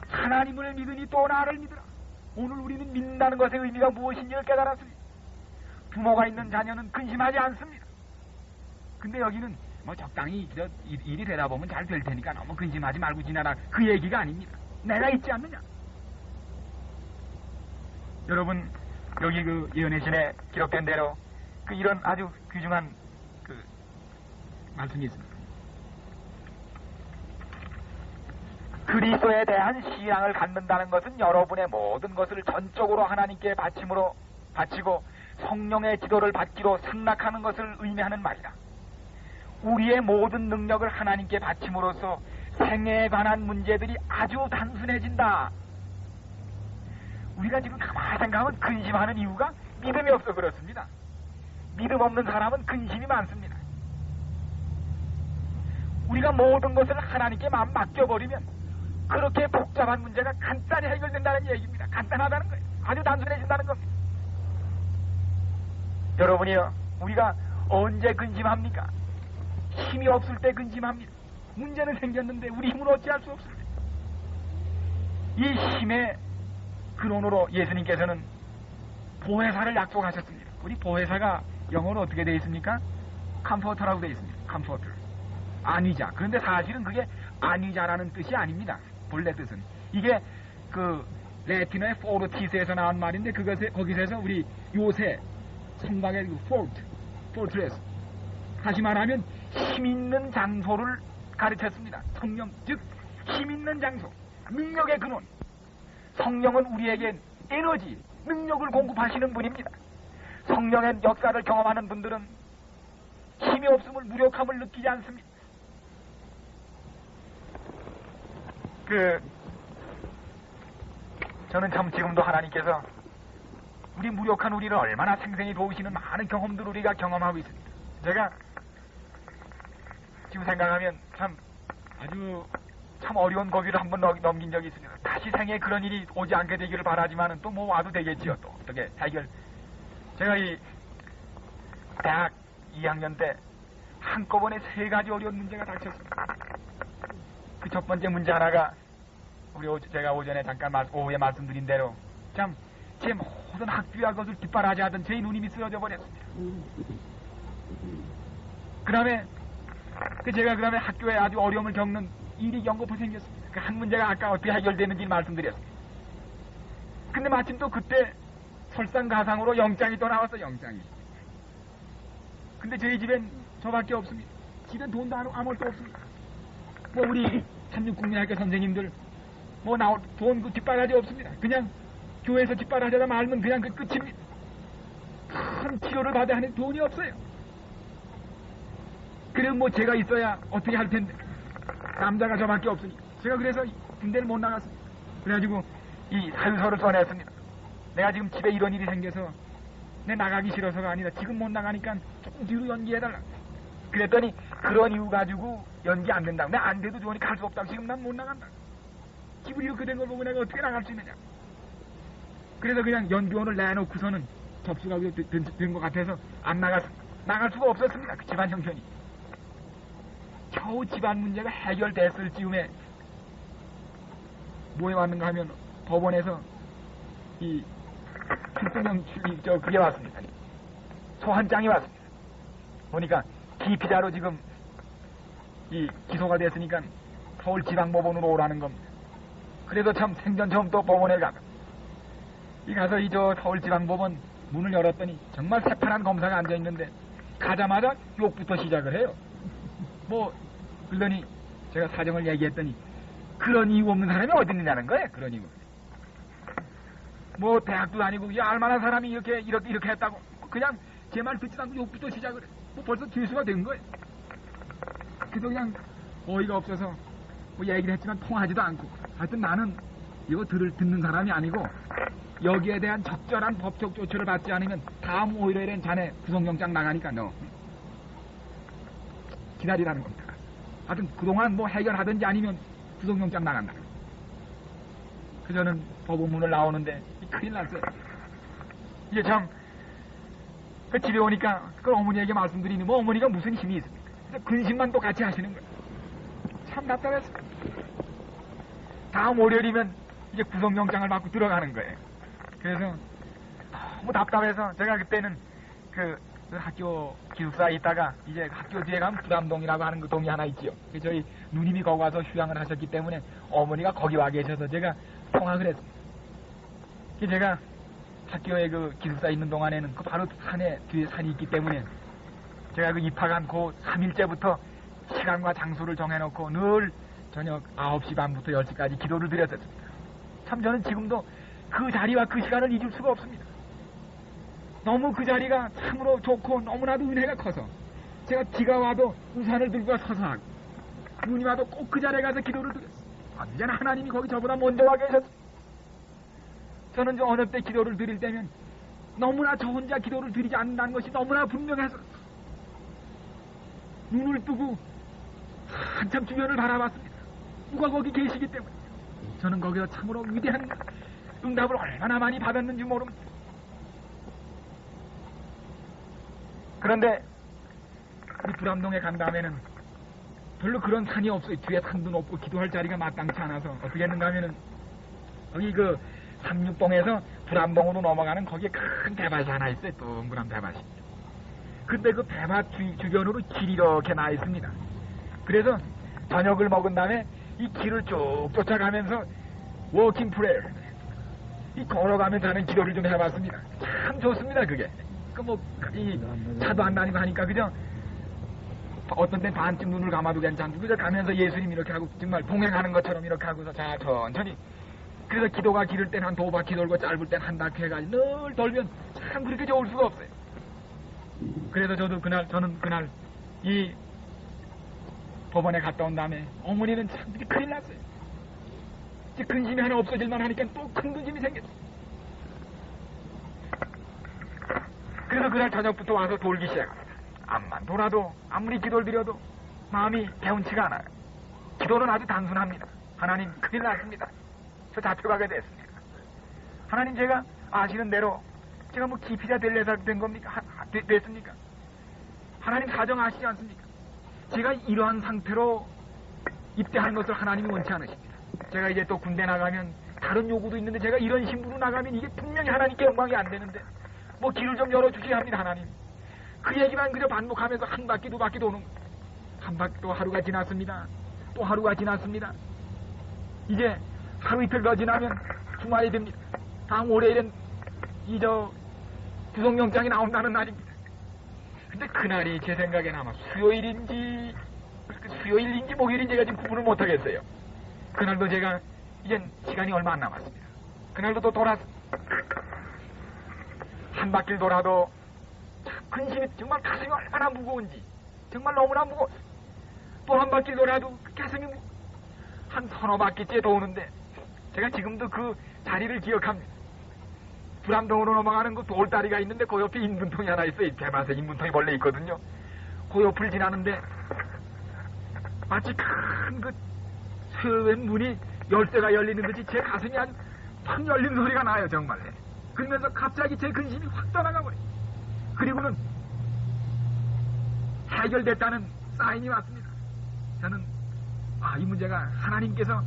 하나님을 믿으니 또 나를 믿으라. 오늘 우리는 믿는다는 것의 의미가 무엇인지를 깨달았습니다. 부모가 있는 자녀는 근심하지 않습니다. 근데 여기는 뭐 적당히 일이 되다 보면 잘 될 테니까 너무 근심하지 말고 지내라 그 얘기가 아닙니다. 내가 있지 않느냐. 여러분 여기 그 예언의 기록된 대로 그 이런 아주 귀중한 그 말씀이 있습니다. 그리스도에 대한 신앙을 갖는다는 것은 여러분의 모든 것을 전적으로 하나님께 바치고 성령의 지도를 받기로 생각하는 것을 의미하는 말이다. 우리의 모든 능력을 하나님께 바침으로써 생애에 관한 문제들이 아주 단순해진다. 우리가 지금 가만히 생각하면 근심하는 이유가 믿음이 없어 그렇습니다. 믿음 없는 사람은 근심이 많습니다. 우리가 모든 것을 하나님께 마음 맡겨버리면 그렇게 복잡한 문제가 간단히 해결된다는 얘기입니다. 간단하다는 거예요. 아주 단순해진다는 겁니다. 여러분이요, 우리가 언제 근심합니까? 힘이 없을 때 근심합니다. 문제는 생겼는데 우리 힘은 어찌할 수 없습니다. 이 힘의 근원으로 예수님께서는 보혜사를 약속하셨습니다. 우리 보혜사가 영어로 어떻게 되어 있습니까? 컴포터라고 되어 있습니다. 컴포터. 안위자. 그런데 사실은 그게 안위자라는 뜻이 아닙니다. 본래 뜻은. 이게 그 레틴어의 포르티스에서 나온 말인데 거기서 우리 요새 성곽의 그 포트레스. 다시 말하면 힘 있는 장소를 가르쳤습니다. 성령, 즉 힘 있는 장소, 능력의 근원. 성령은 우리에게 에너지, 능력을 공급하시는 분입니다. 성령의 역사를 경험하는 분들은 힘이 없음을 무력함을 느끼지 않습니다. 저는 참 지금도 하나님께서 우리 무력한 우리를 얼마나 생생히 도우시는 많은 경험들을 우리가 경험하고 있습니다. 제가 지금 생각하면 아주 어려운 고비를 한번 넘긴 적이 있습니다. 다시 생에 그런 일이 오지 않게 되기를 바라지만은 또 뭐 와도 되겠지요. 또 어떻게 해결. 제가 이 대학 2학년 때 한꺼번에 3가지 어려운 문제가 닥쳤습니다. 그 첫 번째 문제 하나가 제가 오전에 잠깐 오후에 말씀드린 대로 참 제 모든 학교와 것을 뒷바라지 하던 제 누님이 쓰러져 버렸습니다. 그 다음에 제가 학교에 아주 어려움을 겪는 일이 연거푸 생겼습니다. 그 한 문제가 아까 어떻게 해결되는지 말씀드렸습니다. 근데 마침 또 그때 설상가상으로 영장이 또 나왔어. 영장이. 근데 저희 집엔 저밖에 없습니다. 집엔 돈도 아무것도 없습니다. 뭐 우리 삼육국민학교 선생님들 뭐 돈 그 뒷바라지 없습니다. 그냥 교회에서 뒷바라지하다 말면 그냥 그 끝입니다. 큰 치료를 받아야 하는 돈이 없어요. 그래서 뭐 제가 있어야 어떻게 할 텐데 남자가 저밖에 없으니 제가 그래서 군대를 못 나갔습니다. 그래가지고 이 사유서를 써냈습니다. 내가 지금 집에 이런 일이 생겨서 내 나가기 싫어서가 아니라 지금 못 나가니까 조금 뒤로 연기해달라. 그랬더니 그런 이유 가지고 연기 안 된다고. 내가 안 돼도 좋으니까 할 수 없다고. 지금 난 못 나간다. 집을 이렇게 된 걸 보고 내가 어떻게 나갈 수 있느냐. 그래서 그냥 연기원을 내놓고서는 접수가 된 것 같아서 안 나갔습니다. 나갈 수가 없었습니다. 그 집안 형편이. 겨우 집안 문제가 해결됐을 즈음에 뭐에 왔는가 하면 법원에서 이 출동령 그게 왔습니다. 소환장이 왔습니다. 보니까 기피자로 지금 이 기소가 됐으니까 서울지방법원으로 오라는 겁니다. 그래서 참 생전 처음 또 법원에 가서 이 서울지방법원 문을 열었더니 정말 새파란 검사가 앉아있는데 가자마자 욕부터 시작을 해요. 그러더니 제가 사정을 얘기했더니 그런 이유 없는 사람이 어디 있느냐는 거예요. 그런 이유. 대학도 다니고 알만한 사람이 이렇게 했다고 그냥 제 말 듣지 않고 욕부터 시작을 해. 벌써 죄수가 된 거예요. 그래서 그냥 어이가 없어서 얘기를 했지만 통하지도 않고 하여튼 나는 이거 듣는 사람이 아니고 여기에 대한 적절한 법적 조처를 받지 않으면 다음 월요일엔 자네 구속영장 나가니까 너 기다리라는 겁니다. 하여튼 그동안 해결하든지 아니면 구속영장 나간다. 저는 법원문을 나오는데 큰일 났어요. 이게 참 집에 오니까 어머니에게 말씀드리니 어머니가 무슨 힘이 있습니까? 근심만 또 같이 하시는 거예요. 참 답답했어요. 다음 월요일이면 이제 구속영장을 받고 들어가는 거예요. 그래서 너무 답답해서 제가 그때는 그 학교 기숙사에 있다가 이제 학교 뒤에 가면 부담동이라고 하는 그 동이 하나 있지요. 저희 누님이 거기 와서 휴양을 하셨기 때문에 어머니가 거기 와 계셔서 제가 통학을 했습니다. 제가 학교에 그 기숙사 있는 동안에는 그 바로 산에 뒤에 산이 있기 때문에 제가 그 입학한 그 3일째부터 시간과 장소를 정해놓고 늘 저녁 9시 반부터 10시까지 기도를 드렸었습니다. 참 저는 지금도 그 자리와 그 시간을 잊을 수가 없습니다. 너무 그 자리가 참으로 좋고 너무나도 은혜가 커서 제가 비가 와도 우산을 들고 서서 하고 눈이 와도 꼭 그 자리에 가서 기도를 드렸어요. 언제나 하나님이 거기 저보다 먼저 와 계셨어요. 저는 어느 때 기도를 드릴 때면 너무나 저 혼자 기도를 드리지 않는다는 것이 너무나 분명해서 눈을 뜨고 한참 주변을 바라봤습니다. 누가 거기 계시기 때문에 저는 거기서 참으로 위대한 응답을 얼마나 많이 받았는지 모릅니다. 그런데 우리 불암동에 간 다음에는 별로 그런 산이 없어요. 뒤에 산도 높고 기도할 자리가 마땅치 않아서 어떻게 했는가 하면은 거기 그 삼육동에서 불암동으로 넘어가는 거기에 큰 대밭이 하나 있어요. 동그란 대밭이. 근데 그 대밭 주변으로 길이 이렇게 나 있습니다. 그래서 저녁을 먹은 다음에 이 길을 쭉 쫓아가면서 워킹 프레이어 이 걸어가면서 하는 기도를 좀 해봤습니다. 참 좋습니다. 그게 이 차도 안 다니고 하니까 그죠? 어떤 때 반쯤 눈을 감아도 괜찮고 그저 가면서 예수님 이렇게 하고 정말 동행하는 것처럼 이렇게 하고서 자 천천히 그래서 기도가 길을 땐 한 2바퀴 돌고 짧을 땐 한 바퀴 해가지고 늘 돌면 참 그렇게 좋을 수가 없어요. 그래서 저는 그날 이 법원에 갔다 온 다음에 어머니는 참 큰일 났어요. 이제 근심이 하나 없어질만 하니까 또 큰 근심이 생겼어요. 그래서 그날 저녁부터 와서 돌기 시작합니다. 암만 돌아도 아무리 기도를 드려도 마음이 개운치가 않아요. 기도는 아주 단순합니다. 하나님 큰일 났습니다. 저 잡혀가게 됐습니다. 하나님 제가 아시는 대로 제가 기피자 될 예사 된 겁니까? 됐습니까? 하나님 사정 아시지 않습니까? 제가 이러한 상태로 입대하는 것을 하나님이 원치 않으십니다. 제가 이제 또 군대 나가면 다른 요구도 있는데 제가 이런 신분으로 나가면 이게 분명히 하나님께 영광이 안 되는데 길을 좀 열어주셔야 합니다. 하나님. 그 얘기만 그저 반복하면서 한 바퀴 두 바퀴 도는 한 바퀴 또 하루가 지났습니다. 또 하루가 지났습니다. 이제 하루 이틀 더 지나면 주말이 됩니다. 다음 월요일엔 구속영장이 나온다는 날입니다. 근데 그날이 제 생각에는 아마 수요일인지 목요일인지가 지금 구분을 못하겠어요. 그날도 제가 이젠 시간이 얼마 안 남았습니다. 그날도 또 돌았습니다. 한 바퀴를 돌아도 근심이 정말 가슴이 얼마나 무거운지 정말 너무나 무거웠어요. 또 한 바퀴 돌아도 가슴이 한 서너 바퀴째 도는데 제가 지금도 그 자리를 기억합니다. 불암동으로 넘어가는 그 돌다리가 있는데 그 옆에 인분통이 하나 있어요. 대밭에 인분통이 원래 있거든요. 그 옆을 지나는데 마치 큰 그 새로운 문이 열쇠가 열리는 듯이 제 가슴이 아주 팍 열린 소리가 나요. 정말. 그러면서 갑자기 제 근심이 확 떠나가 버려요. 그리고는 해결됐다는 사인이 왔습니다. 저는 이 문제가 하나님께서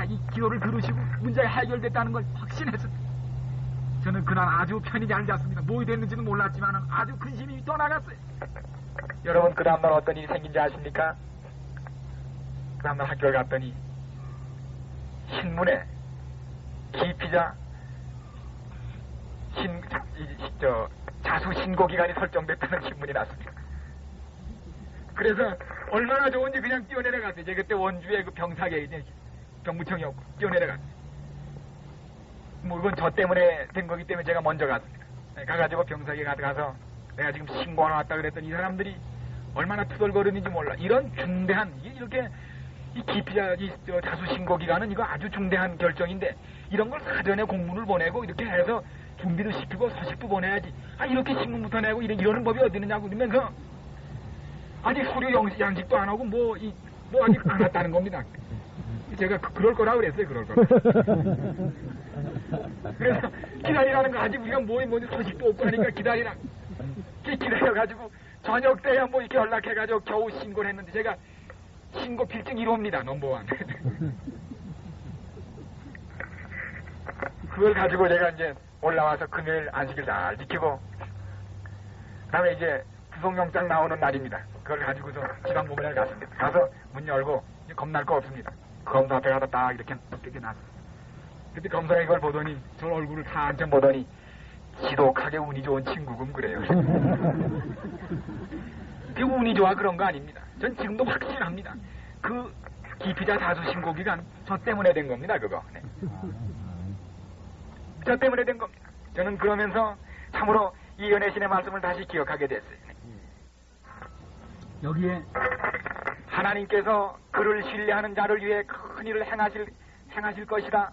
이 기도를 들으시고 문제가 해결됐다는 걸 확신했습니다. 저는 그날 아주 편히 잘 잤습니다. 뭐 됐는지는 몰랐지만 아주 근심이 떠나갔어요. 여러분, 그 다음날 어떤 일이 생긴지 아십니까? 그 다음날 학교를 갔더니 신문에 기피자 자수 신고 기간이 설정됐다는 신문이 났습니다. 그래서 얼마나 좋은지 그냥 뛰어내려갔어요. 이제 그때 원주에 그 병사계 이제 병무청이었고 뛰어내려갔어요. 뭐 이건 저 때문에 된 거기 때문에 제가 먼저 갔습니다. 가가지고 병사계 가서 내가 지금 신고하러 왔다 그랬더니 이 사람들이 얼마나 투덜거리는지 몰라. 이런 중대한 이렇게 이 기피자 자수 신고 기간은 이거 아주 중대한 결정인데 이런 걸 사전에 공문을 보내고 이렇게 해서 준비도 시키고 서식도 보내야지. 이렇게 신문부터 내고 이러는 법이 어디 있느냐고 그러면서 아직 서류 양식도 안 하고 뭐 아직 안 왔다는 겁니다. 제가 그럴 거라고 그랬어요. 그럴 거라. 그래서 기다리라는 거 아직 우리가 뭔지 소식도 없고 하니까 기다려가지고 저녁 때야 뭐 이렇게 연락해가지고 겨우 신고를 했는데 제가 신고 필증 1호입니다. 넘버원. 그걸 가지고 제가 이제 올라와서 금요일 안식일 잘 지키고 그다음에 이제 구속영장 나오는 날입니다. 그걸 가지고서 지방법원에 갔습니다. 가서 문 열고 이제 겁날 거 없습니다. 검사 앞에 가서 딱 이렇게 놨어요. 그때 검사가 이걸 보더니 저 얼굴을 다 한참 보더니 지독하게 운이 좋은 친구군 그래요. 그 운이 좋아 그런 거 아닙니다. 전 지금도 확신합니다. 그 기피자 자수 신고 기간 저 때문에 된 겁니다. 그거. 네. 저 때문에 된 겁니다. 저는 그러면서 참으로 이 연애신의 말씀을 다시 기억하게 됐어요. 여기에 하나님께서 그를 신뢰하는 자를 위해 큰 일을 행하실 것이라.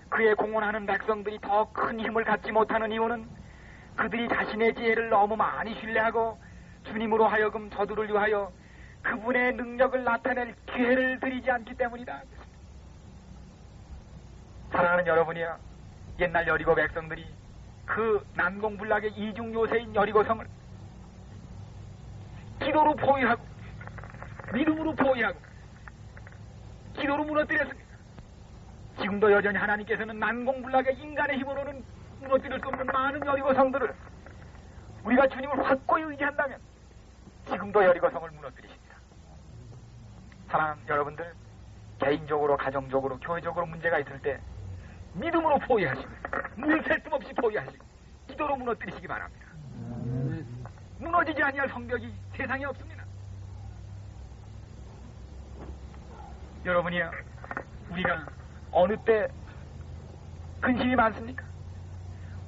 그의 공헌하는 백성들이 더 큰 힘을 갖지 못하는 이유는 그들이 자신의 지혜를 너무 많이 신뢰하고 주님으로 하여금 저들을 위하여 그분의 능력을 나타낼 기회를 드리지 않기 때문이다. 사랑하는 여러분이여, 옛날 여리고 백성들이 그 난공불락의 이중 요새인 여리고성을 기도로 포위하고 믿음으로 포위하고 기도로 무너뜨렸습니다. 지금도 여전히 하나님께서는 난공불락의 인간의 힘으로는 무너뜨릴 수 없는 많은 여리고성들을 우리가 주님을 확고히 의지한다면 지금도 여리고성을 무너뜨리십니다. 사랑하는 여러분들, 개인적으로 가정적으로 교회적으로 문제가 있을 때 믿음으로 포위하시고 물샐 틈 없이 포위하시고 기도로 무너뜨리시기 바랍니다. 무너지지 아니할 성벽이 세상에 없습니다. 여러분이요, 우리가 어느 때 근심이 많습니까?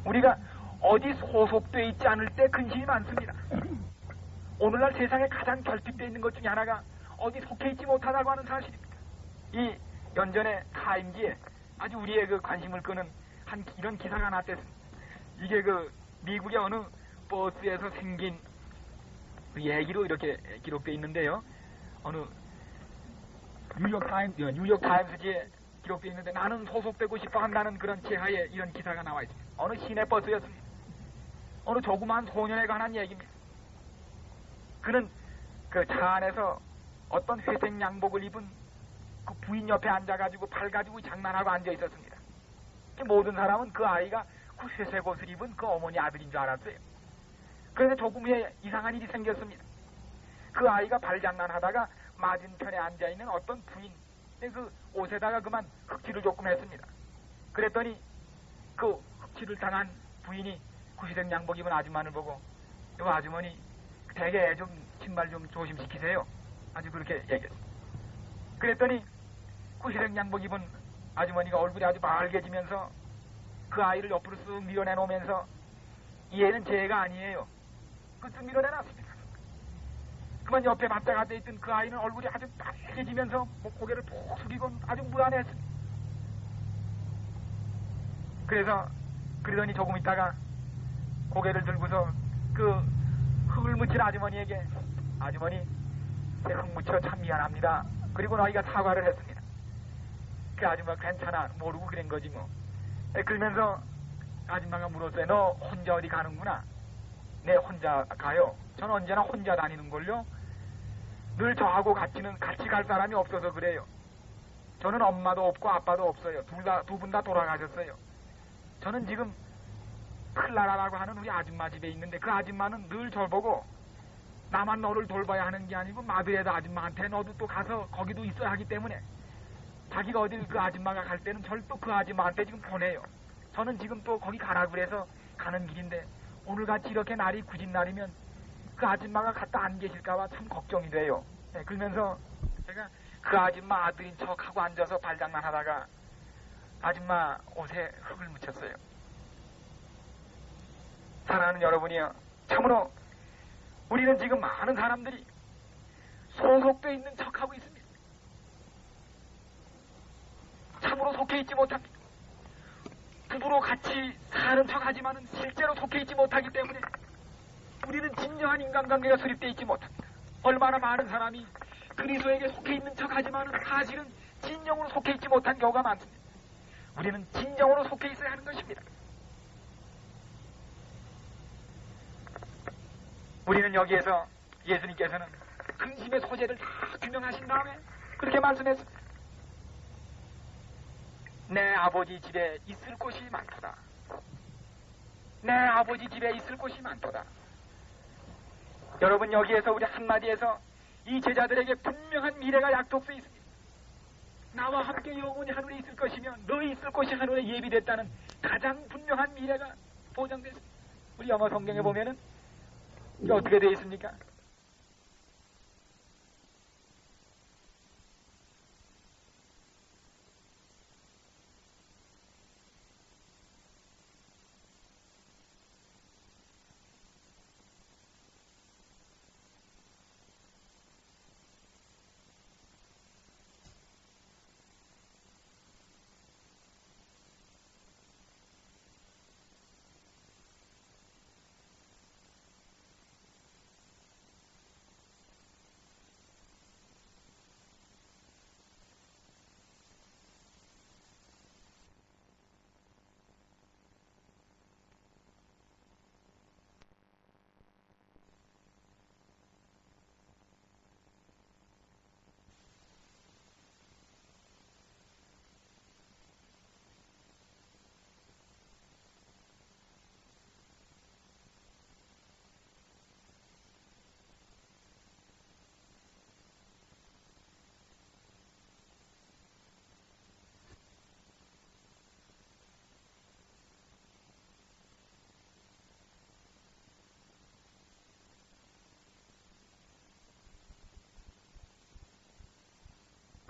우리가 어디 소속되어 있지 않을 때 근심이 많습니다. 오늘날 세상에 가장 결핍되어 있는 것 중에 하나가 어디 속해 있지 못하다고 하는 사실입니다. 이 연전의 타임지에 아주 우리의 그 관심을 끄는 이런 기사가 나왔습니다. 이게 그 미국의 어느 버스에서 생긴 그 얘기로 이렇게 기록되어 있는데요. 어느 뉴욕타임스지에 기록되어 있는데 나는 소속되고 싶어 한다는 그런 제하에 이런 기사가 나와 있습니다. 어느 시내버스였습니다. 어느 조그마한 소년에 관한 얘기입니다. 그는 그 차 안에서 어떤 회색 양복을 입은 그 부인 옆에 앉아가지고 발 가지고 장난하고 앉아 있었습니다. 모든 사람은 그 아이가 그 회색 옷을 입은 그 어머니 아들인 줄 알았어요. 그래서 조금 후에 이상한 일이 생겼습니다. 그 아이가 발장난하다가 맞은편에 앉아있는 어떤 부인 그 옷에다가 그만 흑칠을 조금 했습니다. 그랬더니 그 흑칠을 당한 부인이 구시색 양복 입은 아줌마를 보고 이 아주머니 되게 좀 신발 좀 조심시키세요. 아주 그렇게 얘기했습니다. 그랬더니 구시색 양복 입은 아주머니가 얼굴이 아주 빨개지면서 그 아이를 옆으로 쓱 밀어내놓으면서 이 애는 제 애가 아니에요. 쓱 밀어내놨습니다. 그만 옆에 맞다가 있던 그 아이는 얼굴이 아주 빨개지면서 고개를 푹 숙이고 아주 무안했습니다. 그러더니 조금 있다가 고개를 들고서 그 흙을 묻힌 아주머니에게 아주머니 제 흙 묻혀 참 미안합니다. 그리고 너희가 사과를 했습니다. 그 아줌마가 괜찮아 모르고 그런 거지 뭐. 그러면서 아줌마가 물었어요. 너 혼자 어디 가는구나. 네 혼자 가요. 저는 언제나 혼자 다니는걸요. 늘 저하고 같이 갈 사람이 없어서 그래요. 저는 엄마도 없고 아빠도 없어요. 두 분 다 돌아가셨어요. 저는 지금 클라라라고 하는 우리 아줌마 집에 있는데 그 아줌마는 늘 저를 보고 나만 너를 돌봐야 하는 게 아니고 마드레드 아줌마한테 너도 또 가서 거기도 있어야 하기 때문에 자기가 어딜 그 아줌마가 갈 때는 저를 또 그 아줌마한테 지금 보내요. 저는 지금 또 거기 가라 그래서 가는 길인데 오늘같이 이렇게 날이 굳은 날이면 그 아줌마가 갔다 안 계실까봐 참 걱정이 돼요. 네, 그러면서 제가 그 아줌마 아들인 척하고 앉아서 발장난 하다가 아줌마 옷에 흙을 묻혔어요. 사랑하는 여러분이요, 참으로 우리는 지금 많은 사람들이 소속돼 있는 척하고 있습니다. 참으로 속해 있지 못합니다. 부부로 같이 사는 척하지만은 실제로 속해 있지 못하기 때문에 우리는 진정한 인간관계가 수립되어 있지 못합니다. 얼마나 많은 사람이 그리스도에게 속해 있는 척하지만은 사실은 진정으로 속해 있지 못한 경우가 많습니다. 우리는 진정으로 속해 있어야 하는 것입니다. 우리는 여기에서 예수님께서는 근심의 소재를 다 규명하신 다음에 그렇게 말씀했습니다. 내 아버지 집에 있을 곳이 많도다. 내 아버지 집에 있을 곳이 많도다. 여러분, 여기에서 우리 한마디에서 이 제자들에게 분명한 미래가 약속되어 있습니다. 나와 함께 영원히 하늘에 있을 것이며 너희 있을 곳이 하늘에 예비됐다는 가장 분명한 미래가 보장됐습니다. 우리 영어 성경에 보면은 이게 어떻게 되어 있습니까?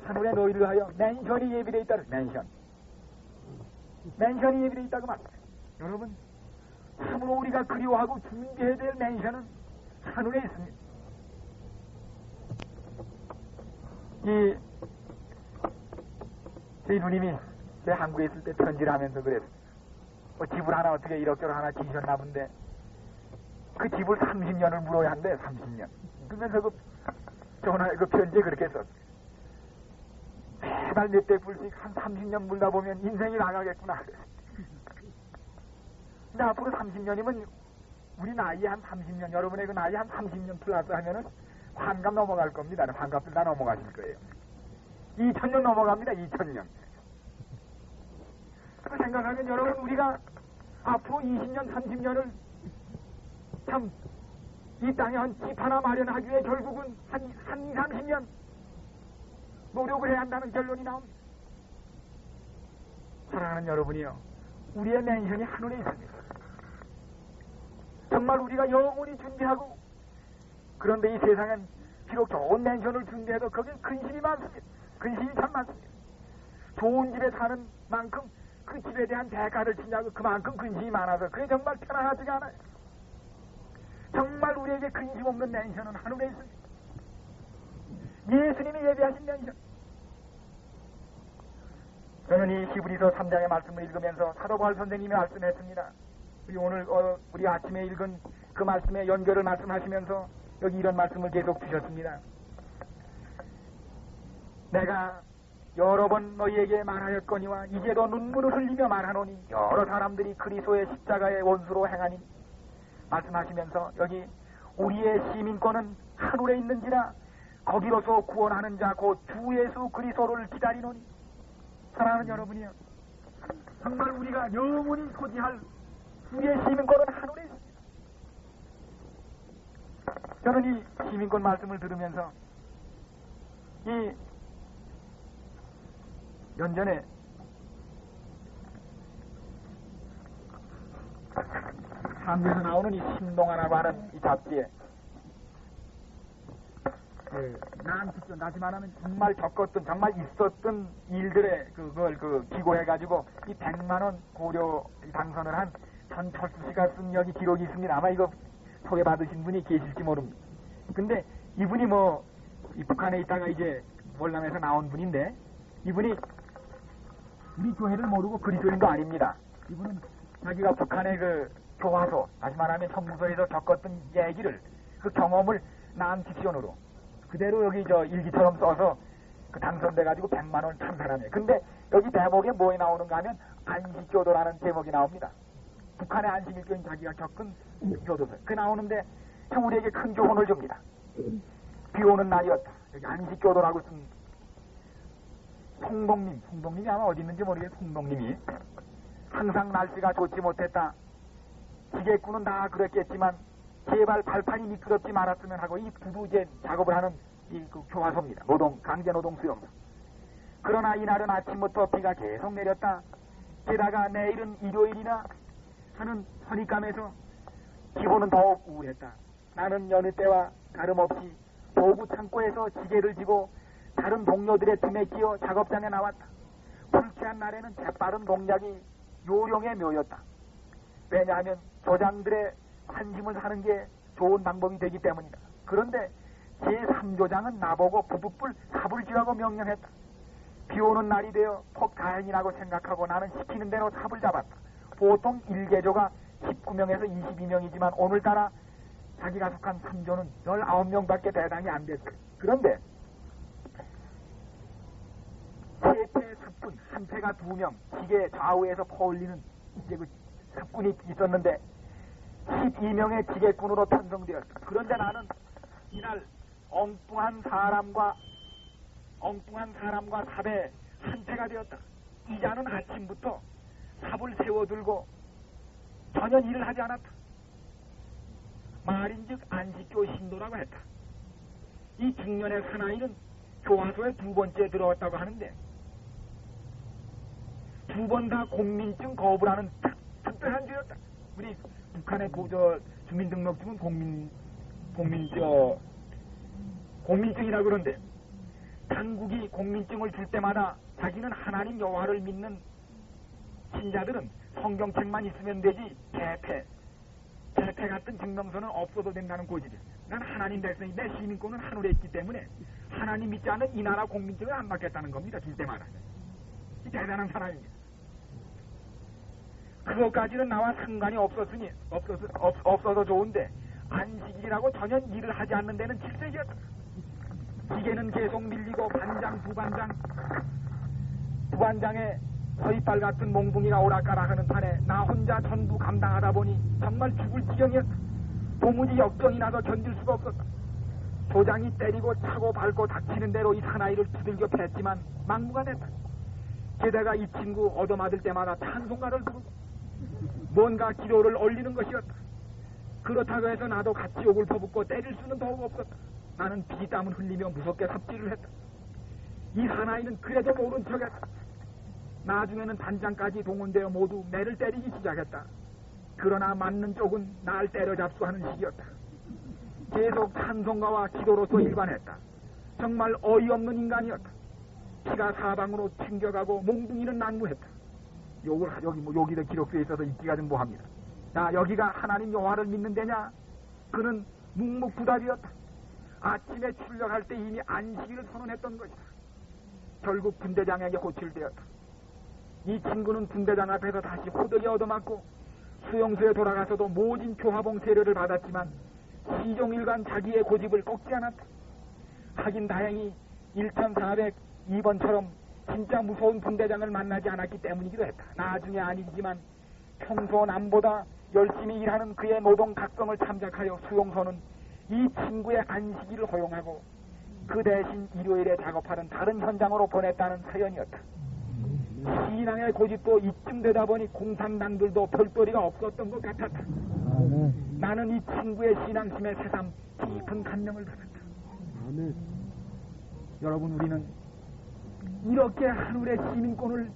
하늘에 너희를 하여 맨션이 예비되어 있다는 맨션이 예비되어 있다고 말합니다. 여러분, 참으로 우리가 그리워하고 준비해야 될 맨션은 하늘에 있습니다. 저희 누님이 제 한국에 있을 때 편지를 하면서 그랬어요. 집을 하나 어떻게 이럭저럭 하나 지으셨나 본데 그 집을 30년을 물어야 한대. 30년. 그러면서 그 편지에 그렇게 썼어요. 매달 몇백 불씩 한 30년 물다 보면 인생이 나가겠구나. 근데 앞으로 30년이면 우리 나이 한 30년, 여러분의 그 나이 한 30년 플러스 하면은 환갑 넘어갈 겁니다. 환갑들 다 넘어가실 거예요. 2000년 넘어갑니다. 2000년. 그 생각하면 여러분, 우리가 앞으로 20년, 30년을 참 이 땅에 한 집 하나 마련하기 위해 결국은 한 2, 30년 노력을 해야 한다는 결론이 나옵니다. 사랑하는 여러분이요, 우리의 맨션이 하늘에 있습니다. 정말 우리가 영원히 준비하고, 그런데 이 세상엔 비록 좋은 맨션을 준비해도 거기에 근심이 많습니다. 근심이 참 많습니다. 좋은 집에 사는 만큼 그 집에 대한 대가를 치냐고 그만큼 근심이 많아서 그게 정말 편안하지가 않아요. 정말 우리에게 근심 없는 맨션은 하늘에 있습니다. 예수님이 예비하신 맨션. 저는 이 히브리서 3장의 말씀을 읽으면서 사도 바울 선생님이 말씀했습니다. 우리 아침에 읽은 그 말씀에 연결을 말씀하시면서 여기 이런 말씀을 계속 주셨습니다. 내가 여러 번 너희에게 말하였거니와 이제도 눈물을 흘리며 말하노니 여러 사람들이 그리스도의 십자가의 원수로 행하니, 말씀하시면서 여기 우리의 시민권은 하늘에 있는지라 거기로서 구원하는 자 곧 주 예수 그리스도를 기다리노니. 사랑하는 여러분이요, 정말 우리가 영원히 소지할 주의 시민권은 하늘에 있습니다. 저는 이 시민권 말씀을 들으면서 이 연전에 한국에서 나오는 이 신동아라고 하는 이 잡지에 난 직접 나지만하면 정말 겪었던 정말 있었던 일들에 그걸 기고해가지고 이 100만원 고려 당선을 한 전철수 씨가 쓴 여기 기록이 있습니다. 아마 이거 소개받으신 분이 계실지 모릅니다. 근데 이분이 이 북한에 있다가 이제 월남에서 나온 분인데, 이분이 우리 교회를 모르고 그리스도인도 아닙니다. 이분은 자기가 북한의 교화소, 다시 말하면 선무소에서 겪었던 얘기를, 그 경험을 난픽션으로 그대로 여기 일기처럼 써서 당선돼가지고 100만원을 탄 사람이에요. 근데 여기 대목에 뭐에 나오는가 하면 안식교도라는 제목이 나옵니다. 북한의 안식일교인 자기가 겪은 교도소. 그 나오는데 참 우리에게 큰 교훈을 줍니다. 비 오는 날이었다. 여기 안식교도라고 쓴 송동님이 아마 어디 있는지 모르겠어요. 송동님이 항상 날씨가 좋지 못했다. 지게꾼은 다 그랬겠지만 제발 발판이 미끄럽지 말았으면 하고 이 부두제 작업을 하는 교화소입니다. 강제노동 수용소. 그러나 이날은 아침부터 비가 계속 내렸다. 게다가 내일은 일요일이나 하는 선입감에서 기분은 더욱 우울했다. 나는 여느 때와 다름없이 도구 창고에서 지게를 지고 다른 동료들의 틈에 끼어 작업장에 나왔다. 불쾌한 날에는 재빠른 동작이 요령의 묘였다. 왜냐하면 조장들의 환심을 사는 게 좋은 방법이 되기 때문이다. 그런데 제3조장은 나보고 부득불 삽을 쥐라고 명령했다. 비 오는 날이 되어 폭 다행이라고 생각하고 나는 시키는 대로 삽을 잡았다. 보통 1개조가 19명에서 22명이지만 오늘따라 자기가 속한 3조는 19명밖에 대당이 안 됐다. 그런데 세패 삽군, 한 패가 2명, 지게 좌우에서 퍼올리는 이제 삽군이 있었는데 12명의 지게꾼으로 편성되었다. 그런데 나는 이날 엉뚱한 사람과 삽의 한 패가 되었다. 이자는 아침부터 삽을 세워들고 전혀 일을 하지 않았다. 말인즉 안식교 신도라고 했다. 이 중년의 사나이는 교화소에 2번째 들어왔다고 하는데 2번 다 공민증 거부라는 특별한 죄였다. 우리 북한의 주민등록증은 공민증이라 그러는데 당국이 공민증을 줄 때마다 자기는 하나님 여호와를 믿는 신자들은 성경책만 있으면 되지 개패 같은 증명서는 없어도 된다는 고집이야. 난 하나님 백성이 내 시민권은 하늘에 있기 때문에 하나님 믿지 않는 이 나라 공민증을 안 받겠다는 겁니다. 줄 때마다. 이 대단한 사람입니다. 그것까지는 나와 상관이 없어서 좋은데 안식일이라고 전혀 일을 하지 않는 데는 질색이었다. 기계는 계속 밀리고 부반장의 서이빨 같은 몽둥이가 오락가락하는 판에 나 혼자 전부 감당하다 보니 정말 죽을 지경이었다. 도무지 역정이 나서 견딜 수가 없었다. 조장이 때리고 차고 밟고 닥치는 대로 이 사나이를 두들겨 팼지만 막무가내다. 게다가 이 친구 얻어맞을 때마다 찬송가를 부르고 뭔가 기도를 올리는 것이었다. 그렇다고 해서 나도 같이 욕을 퍼붓고 때릴 수는 더욱 없었다. 나는 피땀을 흘리며 무섭게 삽질을 했다. 이 사나이는 그래도 모른 척했다. 나중에는 단장까지 동원되어 모두 매를 때리기 시작했다. 그러나 맞는 쪽은 날 때려잡수 하는 식이었다. 계속 찬송가와 기도로서 일관했다. 정말 어이없는 인간이었다. 피가 사방으로 튕겨가고 몽둥이는 난무했다. 여기도 기록되어 있어서 읽기가 좀 뭐합니다. 야, 여기가 하나님 여호와를 믿는 데냐? 그는 묵묵부답이었다. 아침에 출력할 때 이미 안식일을 선언했던 것이다. 결국 분대장에게 호출되었다. 이 친구는 분대장 앞에서 다시 호되게 얻어맞고 수용소에 돌아가서도 모진 교화봉 세례를 받았지만 시종일관 자기의 고집을 꺾지 않았다. 하긴 다행히 1402번처럼 진짜 무서운 분대장을 만나지 않았기 때문이기도 했다. 나중에 아니지만 평소 남보다 열심히 일하는 그의 노동 각성을 참작하여 수용소는 이 친구의 안식일을 허용하고 그 대신 일요일에 작업하는 다른 현장으로 보냈다는 사연이었다. 신앙의 고집도 이쯤 되다 보니 공산당들도 별도리가 없었던 것 같았다. 나는 이 친구의 신앙심에 새삼 깊은 감명을 받았다. 여러분, 우리는 이렇게 하늘의 시민권을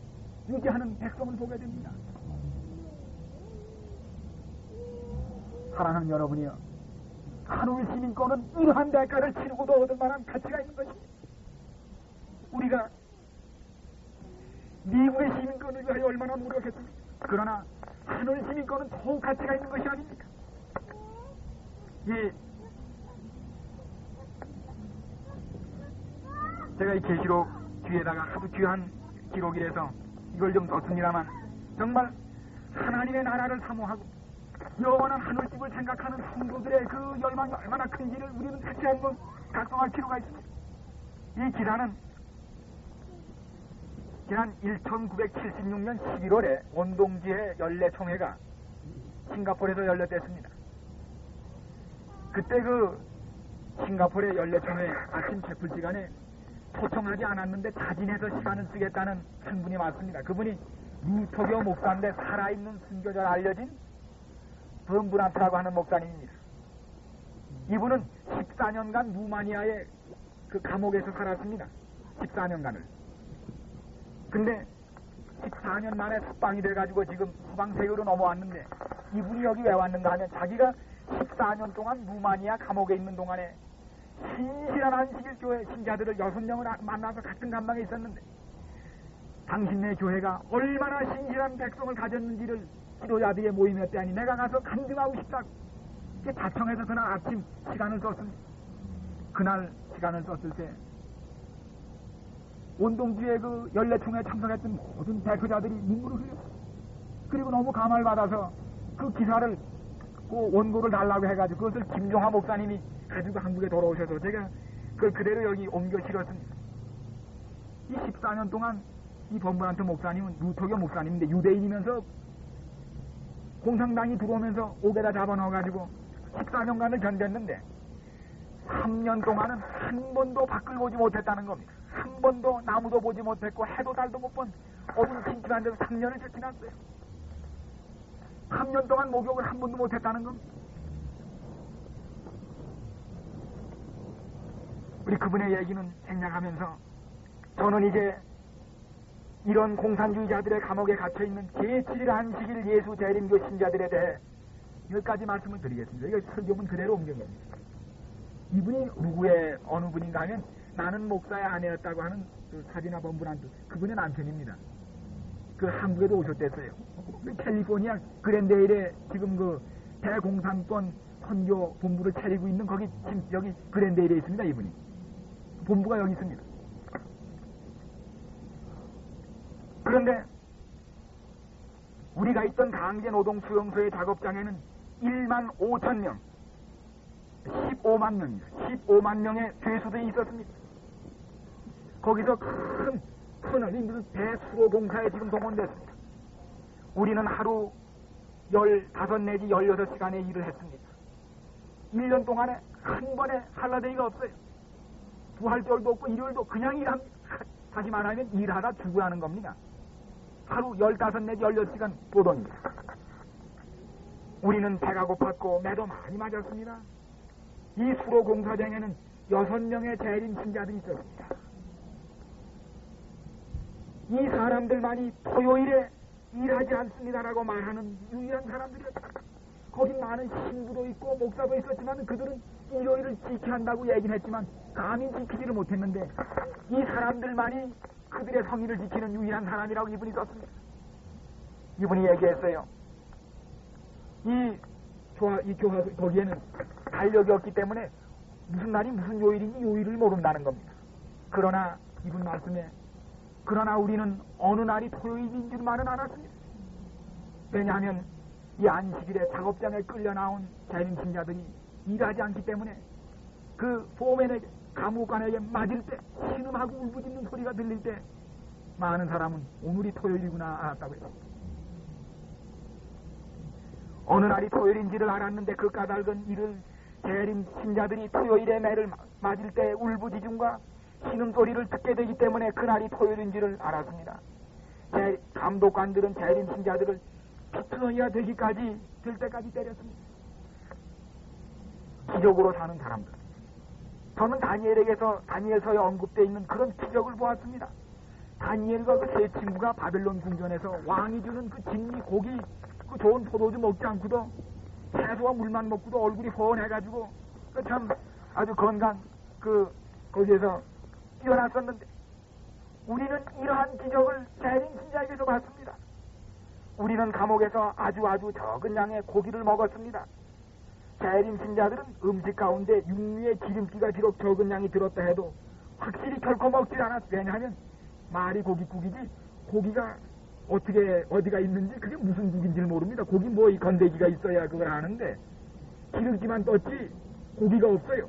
유지하는 백성을 보게 됩니다. 사랑하는 여러분이여, 하늘 시민권은 이러한 대가를 치르고도 얻을 만한 가치가 있는 것입니다. 우리가 미국의 시민권을 위하여 얼마나 노력했습니까? 그러나 하늘 시민권은 더욱 가치가 있는 것이 아닙니까? 제가 이 계시록 뒤에다가 하도 귀한 기록이라서 이걸 좀 썼습니다만, 정말 하나님의 나라를 사모하고 영원한 하늘집을 생각하는 성도들의 그 열망이 얼마나 큰지를 우리는 다시 한번 각성할 필요가 있습니다. 이 기사는 지난 1976년 11월에 원동지회 연례총회가 싱가포르에서 열렸댔습니다. 그때 그 싱가포르의 연례총회 아침 채플지간에 초청하지 않았는데 자진해서 시간을 쓰겠다는 한 분이 왔습니다. 그분이 루터교 목사인데 살아있는 순교자로 알려진 범브란트라고 하는 목사님입니다. 이분은 14년간 루마니아의 그 감옥에서 살았습니다. 14년간을. 근데 14년 만에 석방이 돼가지고 지금 서방세계로 넘어왔는데, 이분이 여기 왜 왔는가 하면 자기가 14년 동안 루마니아 감옥에 있는 동안에 신실한 안식일 교회 신자들을 6명을 만나서 같은 감방에 있었는데, 당신네 교회가 얼마나 신실한 백성을 가졌는지를 지도자들의 모임이었대 하니 내가 가서 간증하고 싶다고 자청해서 그날 아침 시간을 썼습니다. 그날 시간을 썼을 때 원동주의 그 연례총회에 참석했던 모든 대표자들이 눈물을 흘렸어요. 그리고 너무 감화를 받아서 그 기사를, 그 원고를 달라고 해가지고 그것을 김종화 목사님이 가지고 한국에 돌아오셔서 제가 그걸 그대로 여기 옮겨 실었습니다. 이 14년 동안 이 범브란트 목사님은 루터교 목사님인데 유대인이면서 공산당이 들어오면서 옥에다 잡아넣어가지고 14년간을 견뎠는데 3년 동안은 한 번도 밖을 보지 못했다는 겁니다. 한 번도 나무도 보지 못했고 해도 달도 못 본 어둠 침침한 데서 3년을 지났어요. 3년 동안 목욕을 한 번도 못했다는 겁니다. 우리 그분의 얘기는 생략하면서 저는 이제 이런 공산주의자들의 감옥에 갇혀있는 제7일 안식일 예수 재림교 신자들에 대해 몇 가지 말씀을 드리겠습니다. 이거 설교문 그대로 옮긴 겁니다. 이분이 누구의 어느 분인가 하면 나는 목사의 아내였다고 하는 그 사진화 범브란트, 그분의 남편입니다. 그 한국에도 오셨댔어요. 그 캘리포니아 그랜데일에 지금 그 대공산권 선교 본부를 차리고 있는 거기 지금 여기 그랜데일에 있습니다. 이분이 본부가 여기 있습니다. 그런데 우리가 있던 강제 노동 수용소의 작업장에는 1만 5천 명, 15만 명입니다. 15만 명의 죄수들이 있었습니다. 거기서 큰 무슨 배수로 공사에 지금 동원됐습니다. 우리는 하루 15 내지 16시간의 일을 했습니다. 1년 동안에 한 번에 할라데이가 없어요. 부활절도 없고 일요일도 그냥 일합니다. 다시 말하면 일하다 죽으라는 겁니다. 하루 15 내지 16시간 보던입니다. 우리는 배가 고팠고 매도 많이 맞았습니다. 이 수로 공사장에는 6명의 재림 신자들이 있었습니다. 이 사람들만이 토요일에 일하지 않습니다라고 말하는 유일한 사람들이었습니다. 거긴 많은 신부도 있고 목사도 있었지만 그들은 일요일을 지켜야 한다고 얘기는 했지만 감히 지키지를 못했는데 이 사람들만이 그들의 성의를 지키는 유일한 사람이라고 이분이 썼습니다. 이분이 얘기했어요. 이 교화 거기에는 달력이 없기 때문에 무슨 날이 무슨 요일인지 요일을 모른다는 겁니다. 그러나 이분 말씀에 그러나 우리는 어느 날이 토요일인 줄만은 알았습니다. 왜냐하면 이 안식일에 작업장에 끌려 나온 재림 신자들이 일하지 않기 때문에 그 포맨에게 감옥관에게 맞을 때 신음하고 울부짖는 소리가 들릴 때 많은 사람은 오늘이 토요일이구나 알았다고 해요. 어느 날이 토요일인지를 알았는데 그 까닭은 이를 재림 신자들이 토요일에 매를 맞을 때 울부짖음과 신음소리를 듣게 되기 때문에 그날이 토요일인지를 알았습니다. 제 감독관들은 재림 신자들을 피투성이가 되기까지 될 때까지 때렸습니다. 기적으로 사는 사람들. 저는 다니엘서에 언급되어 있는 그런 기적을 보았습니다. 다니엘과 그 세 친구가 바벨론 궁전에서 왕이 주는 그 진미 고기, 그 좋은 포도주 먹지 않고도 채소와 물만 먹고도 얼굴이 훤해가지고 참 아주 건강 거기에서 뛰어났었는데 우리는 이러한 기적을 재림 신자에게서 봤습니다. 우리는 감옥에서 아주 적은 양의 고기를 먹었습니다. 재림 신자들은 음식 가운데 육류의 기름기가 비록 적은 양이 들었다 해도 확실히 결코 먹지 않았어요. 왜냐하면 말이 고깃국이지 고기가 어디가 있는지 그게 무슨 국인지를 모릅니다. 고기 이 건더기가 있어야 그걸 아는데 기름기만 떴지 고기가 없어요.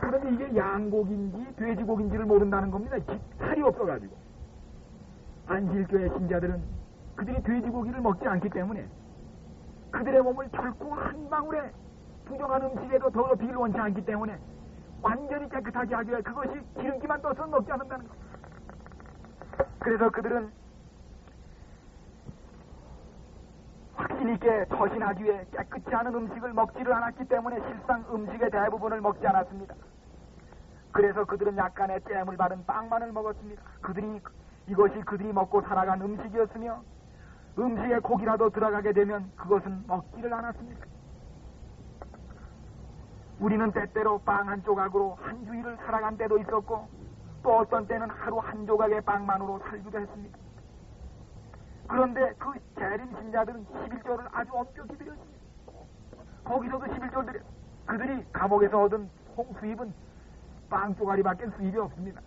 그런데 이게 양고기인지 돼지고기인지를 모른다는 겁니다. 살이 없어가지고. 안식교회 신자들은 그들이 돼지고기를 먹지 않기 때문에 그들의 몸을 결코 한 방울의 부정한 음식에도 더럽히기를 원치 않기 때문에 완전히 깨끗하게 하기 위해 그것이 기름기만 떠서 먹지 않는다는 겁니다. 그래서 그들은 확신 있게 처신하기 위해 깨끗지 않은 음식을 먹지를 않았기 때문에 실상 음식의 대부분을 먹지 않았습니다. 그래서 그들은 약간의 잼을 바른 빵만을 먹었습니다. 이것이 그들이 먹고 살아간 음식이었으며 음식에 고기라도 들어가게 되면 그것은 먹지를 않았습니다. 우리는 때때로 빵 한 조각으로 한 주일을 살아간 때도 있었고 또 어떤 때는 하루 한 조각의 빵만으로 살기도 했습니다. 그런데 그 재림 신자들은 11조를 아주 엄격히 드렸습니다. 거기서도 11조를 드렸습니다. 그들이 감옥에서 얻은 수입은 빵 쪼가리밖에 수입이 없습니다.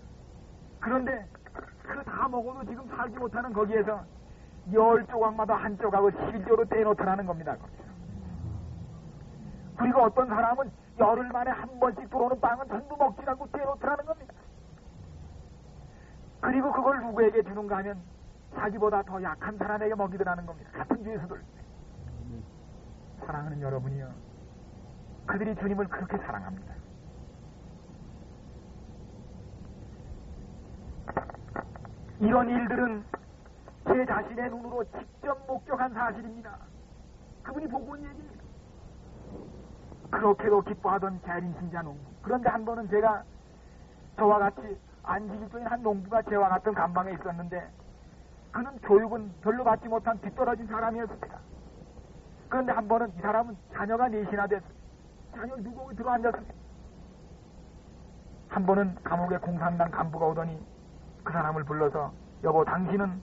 그런데 그 다 먹어도 지금 살지 못하는 거기에서 10조각마다 한 조각을 11조로 떼놓더라는 겁니다. 그리고 어떤 사람은 열흘 만에 한 번씩 들어오는 빵은 전부 먹지 않고 떼놓더라는 겁니다. 그리고 그걸 누구에게 주는가 하면 자기보다 더 약한 사람에게 먹이더라는 겁니다. 같은 죄수들. 사랑하는 여러분이요, 그들이 주님을 그렇게 사랑합니다. 이런 일들은 제 자신의 눈으로 직접 목격한 사실입니다. 그분이 보고 온 얘기입니다. 그렇게도 기뻐하던 재림 신자 농부. 그런데 한 번은 제가 저와 같이 안식일조인 한 농부가 저와 같은 감방에 있었는데 그는 교육은 별로 받지 못한 뒤떨어진 사람이었습니다. 그런데 한 번은 이 사람은 자녀가 넷이나 됐어요. 자녀 누구 들어 앉았습니다. 한 번은 감옥에 공산당 간부가 오더니 그 사람을 불러서 여보, 당신은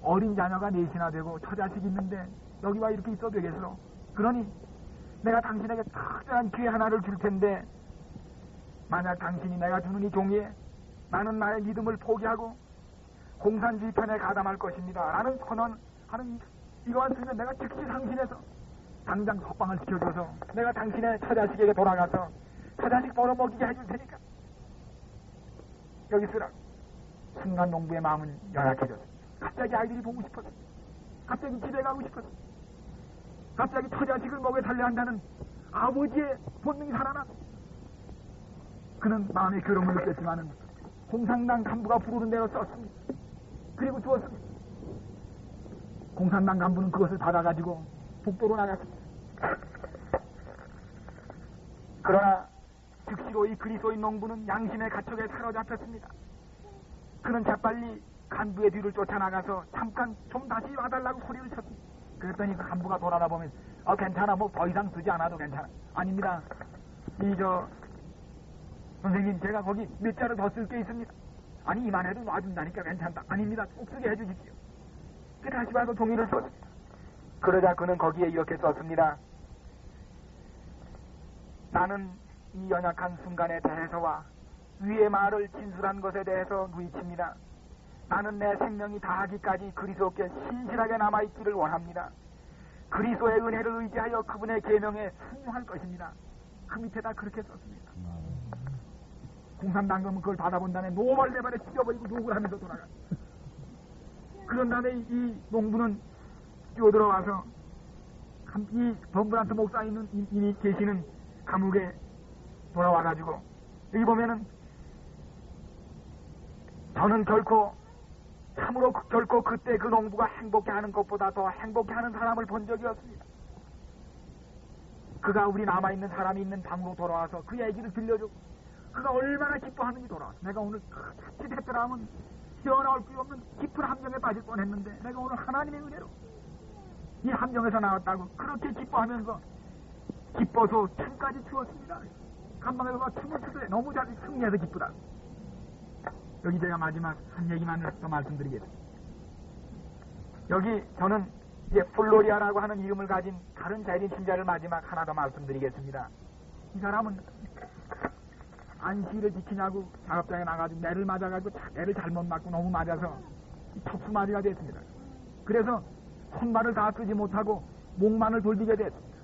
어린 자녀가 넷이나 되고 처자식이 있는데 여기 와 이렇게 있어도 되겠어? 그러니 내가 당신에게 특별한 기회 하나를 줄 텐데 만약 당신이 내가 주는 이 종이에 나는 나의 믿음을 포기하고 공산주의 편에 가담할 것입니다 라는 선언하는 이거만 쓰면 내가 즉시 당신에서 당장 석방을 시켜줘서 내가 당신의 처자식에게 돌아가서 처자식 벌어먹이게 해줄 테니까 여기 쓰라고. 순간 농부의 마음은 열악해졌습니다. 갑자기 아이들이 보고 싶어서, 갑자기 집에 가고 싶어서, 갑자기 처자식을 먹여 살려야 한다는 아버지의 본능이 살아나서 그는 마음의 괴로움을 느꼈지만은 공산당 간부가 부르는 대로 썼습니다. 그리고 주었습니다. 공산당 간부는 그것을 받아가지고 복도로 나갔습니다. 그러나 즉시로 이 그리스도인 농부는 양심의 가촉에 사로잡혔습니다. 그는 재빨리 간부의 뒤를 쫓아나가서 잠깐 좀 다시 와달라고 소리를 쳤습니다. 그랬더니 그 간부가 돌아다보면 괜찮아, 더 이상 쓰지 않아도 괜찮아. 아닙니다. 선생님, 제가 거기 몇 자를 더 쓸 게 있습니다. 아니, 이만해도 놔준다니까 괜찮다. 아닙니다. 꼭 쓰게 해주십시오. 다시 와서 종이를 썼습니다. 그러자 그는 거기에 이렇게 썼습니다. 나는 이 연약한 순간에 대해서와 위의 말을 진술한 것에 대해서 누이칩니다. 나는 내 생명이 다하기까지 그리스도께 신실하게 남아있기를 원합니다. 그리스도의 은혜를 의지하여 그분의 계명에 순종할 것입니다. 그 밑에다 그렇게 썼습니다. 공산당금은 그걸 받아본 다음에 노발대발에 찢어버리고 욕을 하면서 돌아가. 그런 다음에 이 농부는 뛰어들어와서 이 범브란트 목사 있는 이미 계시는 감옥에 돌아와가지고 여기 보면은 저는 참으로 결코 그때 그 농부가 행복해하는 것보다 더 행복해하는 사람을 본 적이 없습니다. 그가 우리 남아있는 사람이 있는 방으로 돌아와서 그 얘기를 들려주고 그가 얼마나 기뻐하는지 돌아와서 내가 오늘 자칫했더라면 헤어나올 수 없는 깊은 함정에 빠질 뻔했는데 내가 오늘 하나님의 은혜로 이 함정에서 나왔다고 그렇게 기뻐하면서 기뻐서 춤까지 추었습니다. 감방에서 춤을 추되 너무 잘 승리해서 기쁘다. 여기 제가 마지막 한 얘기만 더 말씀드리겠습니다. 여기 저는 이제 플로리아라고 하는 이름을 가진 다른 재림 신자를 마지막 하나 더 말씀드리겠습니다. 이 사람은 안시를 지키냐고 작업장에 나가지고 매를 맞아가지고 매를 잘못 맞고 너무 맞아서 턱수마비가 됐습니다. 그래서 손발을 다 쓰지 못하고 목만을 돌리게 됐습니다.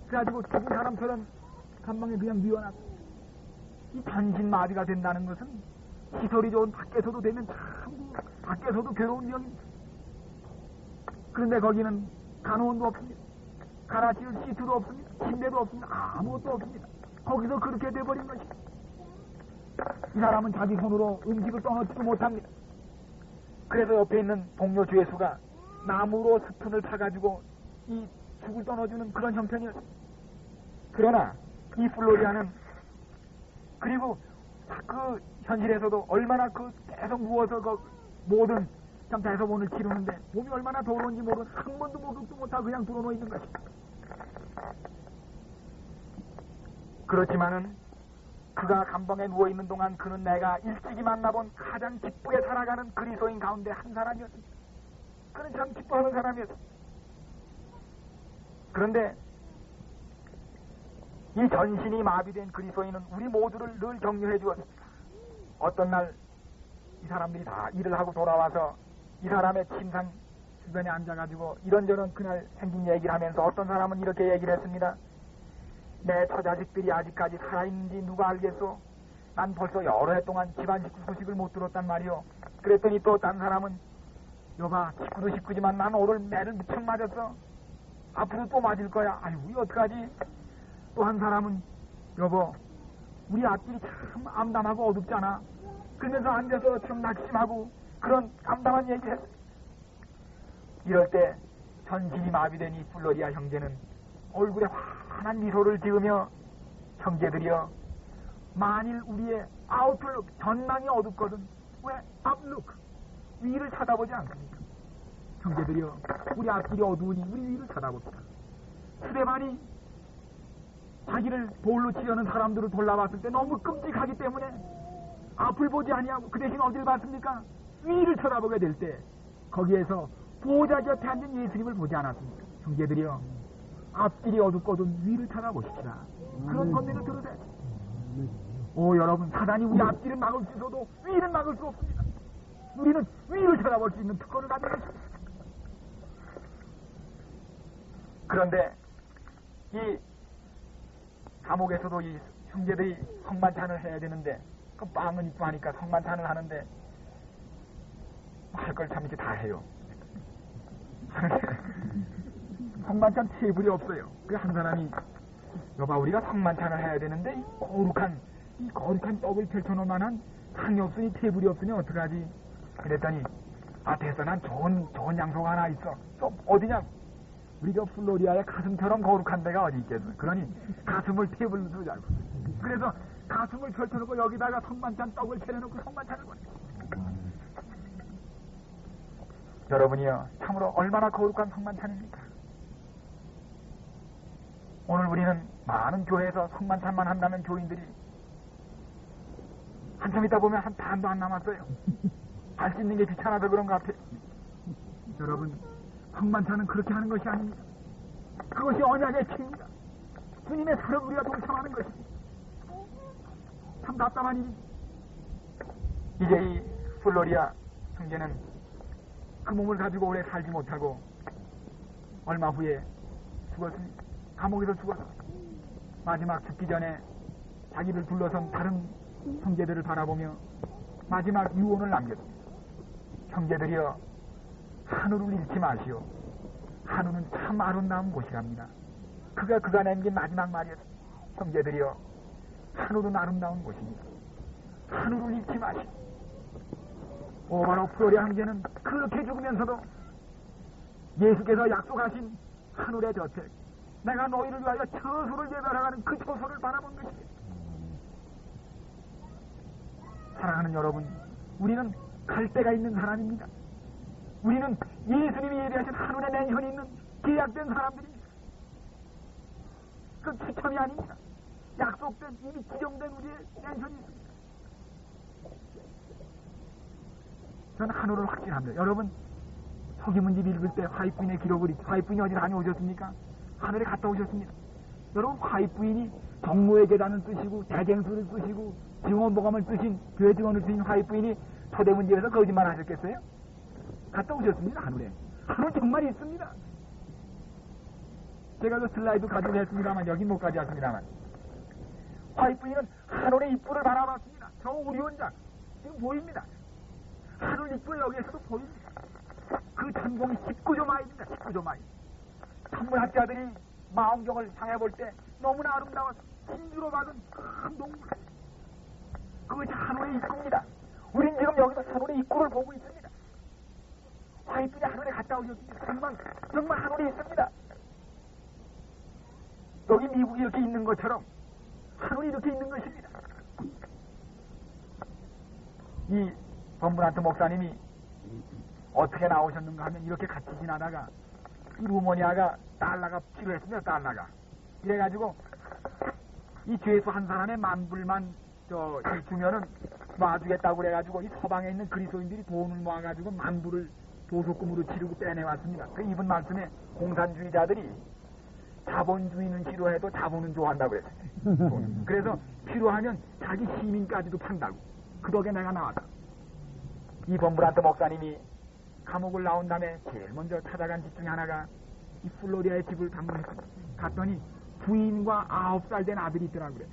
그래가지고 죽은 사람처럼 감방에 그냥 뉘어놨고 이 전신마비가 된다는 것은 시설이 좋은 밖에서도 되면 참 밖에서도 괴로운 병입니다. 그런데 거기는 간호원도 없습니다. 갈아치울 시트도 없습니다. 침대도 없습니다. 아무것도 없습니다. 거기서 그렇게 돼버린 것입니다. 이 사람은 자기 손으로 음식을 떠넣지도 못합니다. 그래서 옆에 있는 동료 죄수가 나무로 스푼을 파가지고 이 죽을 떠넣어주는 그런 형편이었습니다. 그러나 이 플로리아는 그리고 그 현실에서도 얼마나 계속 누워서 모든 참 대소본을 치르는데 몸이 얼마나 더러운지 모르는 한 번도 목욕도 못하고 그냥 들어놓여 있는 것입니다. 그렇지만은 그가 감방에 누워있는 동안 그는 내가 일찍이 만나본 가장 기쁘게 살아가는 그리스도인 가운데 한 사람이었습니다. 그는 참 기뻐하는 사람이었습니다. 그런데 이 전신이 마비된 그리스도인은 우리 모두를 늘 격려해 주었습니다. 어떤 날 이 사람들이 다 일을 하고 돌아와서 이 사람의 침상 주변에 앉아가지고 이런저런 그날 생긴 얘기를 하면서 어떤 사람은 이렇게 얘기를 했습니다. 내 처자식들이 아직까지 살아있는지 누가 알겠소? 난 벌써 여러 해 동안 집안 식구 소식을 못 들었단 말이오. 그랬더니 또 딴 사람은 여봐 식구도 식구지만 난 오늘 매를 무척 맞았어. 앞으로 또 맞을 거야. 아이고 이거 어떡하지? 또 한 사람은 여보 우리 앞길이 참 암담하고 어둡잖아. 그러면서 앉아서 좀 낙심하고 그런 암담한 얘기를 했어. 이럴 때 전신이 마비된 이 플로리아 형제는 얼굴에 환한 미소를 지으며 형제들이여 만일 우리의 아웃룩 전망이 어둡거든 왜 앞룩 위를 쳐다보지 않습니까? 형제들이여 우리 앞길이 어두우니 우리 위를 쳐다봅시다. 스데반이 자기를 돌로 치려는 사람들을 돌아봤을 때 너무 끔찍하기 때문에 앞을 보지 아니하고 그 대신 어딜 봤습니까? 위를 쳐다보게 될 때 거기에서 보호자 곁에 앉은 예수님을 보지 않았습니까? 형제들이여 앞길이 어둡거든 위를 쳐다보십시다. 그런 권면을 들으세요. 오 여러분 사단이 우리 앞길을 막을 수 있어도 위를 막을 수 없습니다. 우리는 위를 쳐다볼 수 있는 특권을 가지고 있습니다. 그런데 이 감옥에서도 이 형제들이 성만찬을 해야 되는데 그 빵은 있고 하니까 성만찬을 하는데 할 걸 참 이렇게 다 해요. 성만찬 테이블이 없어요. 그래서 한 사람이 여봐 우리가 성만찬을 해야 되는데 이 거룩한 떡을 펼쳐놓을 만한 상이 없으니 테이블이 없으니 어떡하지? 그랬더니 됐어 난 좋은 장소가 하나 있어. 좀 어디냐? 우리 저 플로리아의 가슴처럼 거룩한 데가 어디 있겠어. 그러니 가슴을 테이블로 두자고. 그래서 가슴을 펼쳐놓고 여기다가 성만찬 떡을 차려놓고 성만찬을 보내. 여러분이요 참으로 얼마나 거룩한 성만찬입니까? 오늘 우리는 많은 교회에서 성만찬만 한다는 교인들이 한참 있다 보면 한 반도 안 남았어요. 할 수 있는 게 귀찮아서 그런 것 같아요. 여러분 성만찬은 그렇게 하는 것이 아닙니다. 그것이 언약의 피입니다. 주님의 살을 우리가 동참하는 것입니다. 참 답답한 일이. 이제 이 플로리아 형제는 그 몸을 가지고 오래 살지 못하고 얼마 후에 죽었습니다. 감옥에서 죽어서 마지막 죽기 전에 자기를 둘러선 다른 형제들을 바라보며 마지막 유언을 남겼습니다. 형제들이여 하늘을 잃지 마시오. 하늘은 참 아름다운 곳이랍니다. 그가 남긴 마지막 말이었습니다. 형제들이여 하늘은 아름다운 곳입니다. 하늘을 잊지 마시고 바로 프로리 형제는 그렇게 죽으면서도 예수께서 약속하신 하늘의 저택, 내가 너희를 위하여 처소를 예배하는 그 처소를 바라본 것입니다. 사랑하는 여러분, 우리는 갈 데가 있는 사람입니다. 우리는 예수님이 예비하신 하늘의 맹현이 있는 계약된 사람들입니다. 그 추첨이 아닙니다. 약속된, 이미 지정된 우리의 맹현이 있습니다. 저는 하늘을 확신합니다. 여러분, 서기문집 읽을 때 화입부인의 기록을 화입부인이 어디 다녀오셨습니까? 하늘에 갔다 오셨습니다. 여러분, 화입부인이 정로의 계단을 쓰시고 대쟁수를 쓰시고 증언보감을 쓰신 교회 증언을 쓰신 화입부인이 초대문집에서 거짓말 하셨겠어요? 갔다 오셨습니다. 하늘에. 하늘 정말 있습니다. 제가 그 슬라이드 가지고 했습니다만 여긴 못 가져왔습니다만 화입부인은 하늘의 입구를 바라봤습니다. 저 우리 원장 지금 보입니다. 하늘 입구 여기에서도 보입니다. 그 천공이 19조 마일입니다. 19조 마일. 천문학자들이 마음경을 향해 볼 때 너무나 아름다워서 진주로 막은 큰 동굴. 그것이 하늘의 입구입니다. 우린 지금 여기서 하늘의 입구를 보고 있습니다. 화이트이 하늘에 갔다 오셨습니다. 정말 하늘에 있습니다. 여기 미국이 이렇게 있는 것처럼 하늘이 이렇게 있는 것입니다. 이 범브란트 목사님이 어떻게 나오셨는가 하면 이렇게 같이 지나다가 이 루모니아가 달러가 필요했습니다. 달러가. 이래가지고 이 죄수 한 사람의 만불만 주면은 놔주겠다고 그래가지고 이 서방에 있는 그리스도인들이 돈을 모아가지고 만불을 도속금으로 치르고 빼내왔습니다. 그 이분 말씀에 공산주의자들이 자본주의는 싫어해도 자본은 좋아한다고 그랬어요. 그래서 필요하면 자기 시민까지도 판다고. 그 덕에 내가 나왔다. 이 범브란트 목사님이 감옥을 나온 다음에 제일 먼저 찾아간 집 중에 하나가 이 플로리아의 집을 방문했습니다. 갔더니 부인과 9살 된 아들이 있더라고요.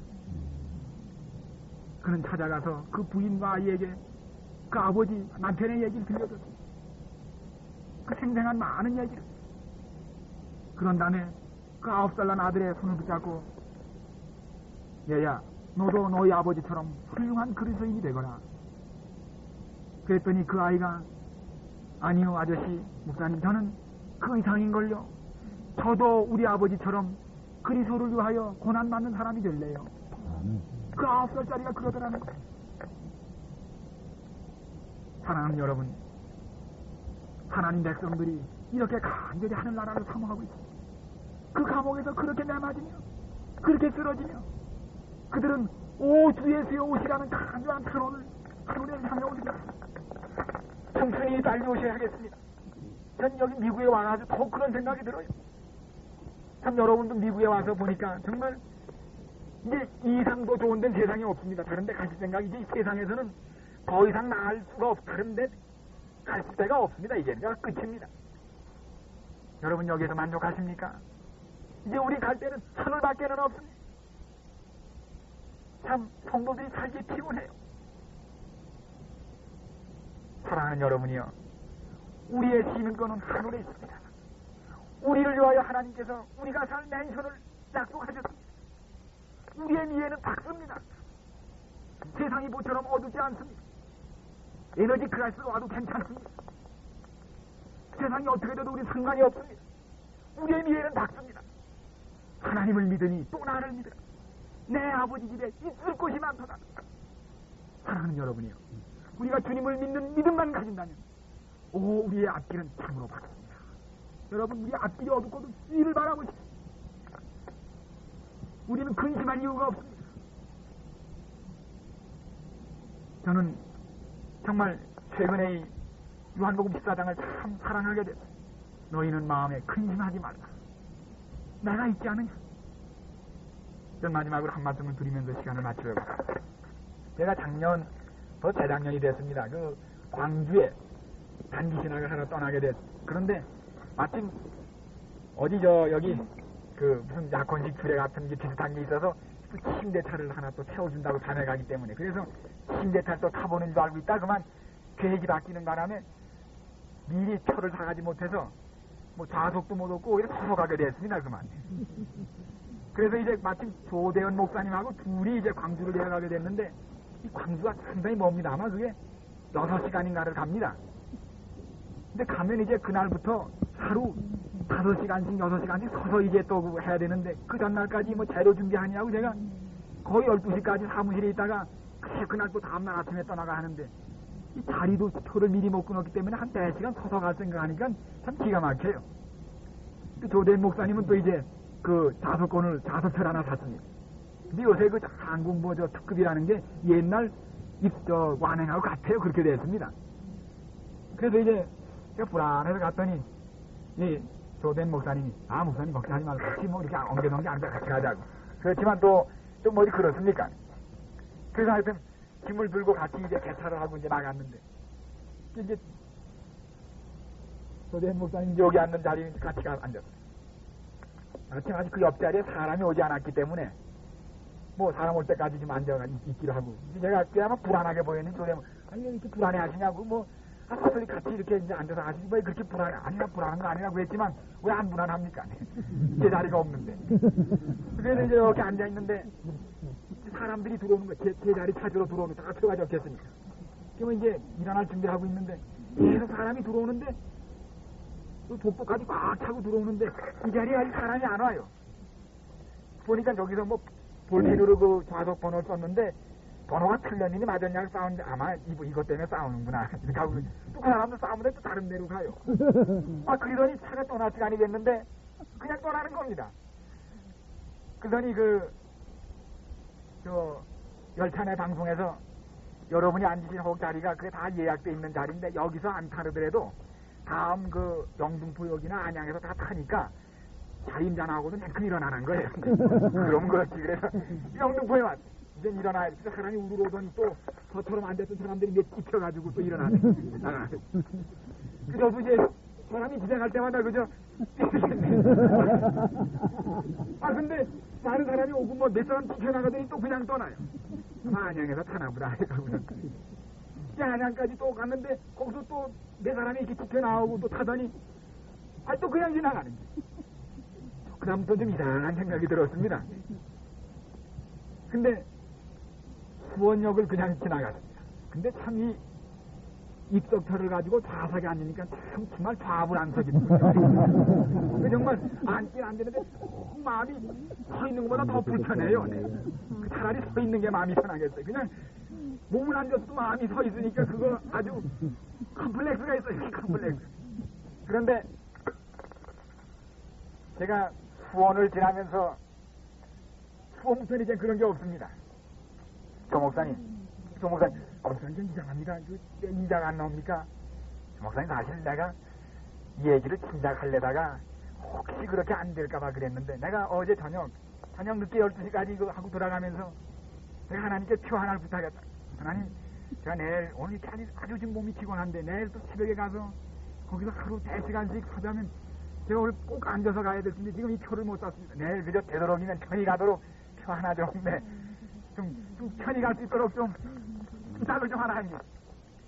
그는 찾아가서 그 부인과 아이에게 그 아버지 남편의 얘기를 들려줬습니다. 그 생생한 많은 얘기를. 그런 다음에 그 9살 난 아들의 손을 붙잡고 얘야 너도 너희 아버지처럼 훌륭한 그리스도인이 되거라. 그랬더니 그 아이가 아니요 아저씨 목사님 저는 그 이상인걸요. 저도 우리 아버지처럼 그리스도를 위하여 고난받는 사람이 될래요. 그 9살짜리가 그러더라는 거예요. 사랑하는 여러분, 하나님 백성들이 이렇게 간절히 하늘나라를 사모하고 있습니다. 그 감옥에서 그렇게 매맞으며 그렇게 쓰러지며 그들은 오 주의 수여 오시라는 간절한 탄원을 하늘에 향해 올리겠습니다. 청춘이 빨리 오셔야겠습니다. 전 여기 미국에 와가지고 더욱 그런 생각이 들어요. 참 여러분도 미국에 와서 보니까 정말 이제 이 이상도 좋은 데는 세상에 없습니다. 다른 데 가실 생각이 이제 이 세상에서는 더 이상 나을 수가 없고 다른 데 갈 데가 없습니다. 이제 끝입니다. 여러분 여기에서 만족하십니까? 이제 우리 갈 데는 하늘밖에는 없습니다. 참 성도들이 살기 피곤해요. 사랑하는 여러분이요, 우리의 시민권은 하늘에 있습니다. 우리를 위하여 하나님께서 우리가 살 맹선을 약속하셨습니다. 우리의 미래는 밝습니다. 세상이 모처럼 어둡지 않습니다. 에너지 크라이스가 와도 괜찮습니다. 세상이 어떻게 돼도 우리 상관이 없습니다. 우리의 미래는 밝습니다. 하나님을 믿으니 또 나를 믿으라. 내 아버지 집에 있을 곳이 많도다. 사랑하는 여러분이요, 우리가 주님을 믿는 믿음만 가진다면 우리의 앞길은 참으로 밝습니다. 여러분 우리의 앞길이 어둡고도 주의를 바라보십시오. 우리는 근심할 이유가 없습니다. 저는 정말 최근에 이 요한복음 14장을 참 사랑하게 됐어요. 너희는 마음에 근심하지 말라. 내가 있지 않느냐. 전 마지막으로 한 말씀을 드리면서 시간을 마치려고 합니다. 제가 작년, 더 재작년이 됐습니다. 그 광주에 단기 신학을 하러 떠나게 됐어요. 그런데 마침 어디 여기 그 무슨 약혼식 주례 같은 게 비슷한 게 있어서 또 침대차를 하나 또 태워준다고 밤에 가기 때문에 그래서 침대차를 또 타보는 줄 알고 있다 그만 계획이 바뀌는 바람에 미리 표를 사가지 못해서 뭐 좌석도 못 얻고 오히려 서서 가게 됐습니다. 그만. 그래서 이제 마침 조대현 목사님하고 둘이 이제 광주를 내려가게 됐는데 이 광주가 상당히 멉니다. 아마 그게 6시간인가를 갑니다. 근데 가면 이제 그날부터 하루 5시간씩 6시간씩 서서 이제 또 해야 되는데 그 전날까지 뭐 재료 준비하냐고 제가 거의 12시까지 사무실에 있다가 그날 또 다음날 아침에 떠나가 하는데 이 자리도 표를 미리 못 끊었기 때문에 한 4시간 서서 갈 생각하니까 참 기가 막혀요. 또 조대인 목사님은 또 이제 그 자서편 하나 샀습니다. 근데 요새 그 한국 뭐 저 특급이라는 게 옛날 완행하고 같아요. 그렇게 됐습니다. 그래서 이제 제가 불안해서 갔더니 이 조대인 목사님이 목사님 걱정하지 말고 같이 뭐 이렇게 엉겨놓은 게 아닌데 같이 가자고. 그렇지만 또 좀 어디 그렇습니까? 그래서 하여튼 짐을 들고 같이 이제 개차를 하고 이제 나갔는데 이제 조대인 목사님 여기 앉는 자리에 같이 앉았어요. 그렇지만 아직 그 옆자리에 사람이 오지 않았기 때문에 뭐 사람 올 때까지 좀 앉아가 있기로 하고 제가 그야말로 불안하게 보였는데 조대인 아니 왜 이렇게 불안해 하시냐고 뭐 사람들이 같이 이렇게 이제 앉아서 하시지 왜 그렇게 불안해 아니라 불안한 거 아니라고 했지만 왜 안 불안합니까? 제 자리가 없는데 그래서 이제 이렇게 앉아 있는데 사람들이 들어오는 거 제 자리 찾으러 들어오는 다 표가 적혔으니까 그러면 이제 일어날 준비를 하고 있는데 계속 사람이 들어오는데 또 독보까지 꽉 차고 들어오는데 이 자리에 아직 사람이 안 와요. 보니까 저기서 뭐 볼펜으로 그 좌석 번호를 썼는데 번호가 틀렸느니 맞았냐고 싸우는데 아마 이것 때문에 싸우는구나 이렇게 하고 또 그 사람도 싸우는데 또 다른 데로 가요. 그러더니 차가 떠날 시간이 됐는데 그냥 떠나는 겁니다. 그러더니 열차 내 방송에서 여러분이 앉으신 혹 자리가 그게 다 예약돼 있는 자리인데 여기서 안 타르더라도 다음 그 영등포역이나 안양에서 다 타니까 자임자 나오고도 냉큼 일어나는 거예요. 그럼 그렇지. 그래서 영등포에 왔 이제 일어나야 돼. 사람이 우르르 오더니 또 저처럼 앉았던 사람들이 몇 찢혀가지고 또 일어나네. 그래서 이제 사람이 지나갈 때마다 그죠? 근데 다른 사람이 오고 뭐 몇 사람 찢혀나가더니 또 그냥 떠나요. 안양에서 타나보다. 이제 안양까지 또 갔는데 거기서 또 네 사람이 이렇게 찢혀나오고 또 타더니 또 그냥 지나가는 거예요. 그 다음부터 좀 이상한 생각이 들었습니다. 근데 수원역을 그냥 지나갔습니다. 근데 참 이 입석표를 가지고 좌석에 앉으니까 참 정말 좌불안석이더군요. 정말 앉긴 안 되는데 마음이 서 있는 것보다 더 불편해요. 차라리 서 있는 게 마음이 편하겠어요. 그냥 몸을 앉아서도 마음이 서 있으니까 그거 아주 컴플렉스가 있어요. 컴플렉스. 그런데 제가 수원을 지나면서 수원부터는 이제 그런 게 없습니다. 조 목사님 좀 이상합니다. 인자가 안 나옵니까? 조 목사님 사실 내가 이 얘기를 짐작하려다가 혹시 그렇게 안 될까봐 그랬는데 내가 어제 저녁 늦게 12시까지 이거 하고 돌아가면서 내가 하나님께 표 하나를 부탁했다. 하나님 제가 내일 오늘 이렇게 아주 지금 몸이 피곤한데 내일 또 새벽에 가서 거기서 하루 4시간씩 하자면 제가 오늘 꼭 앉아서 가야 될 텐데 지금 이 표를 못 땄습니다. 내일 그저 되도록이면 편히 가도록 표 하나 좀 좀 편히 갈 수 있도록 좀 부탁을 좀 하나 합니다.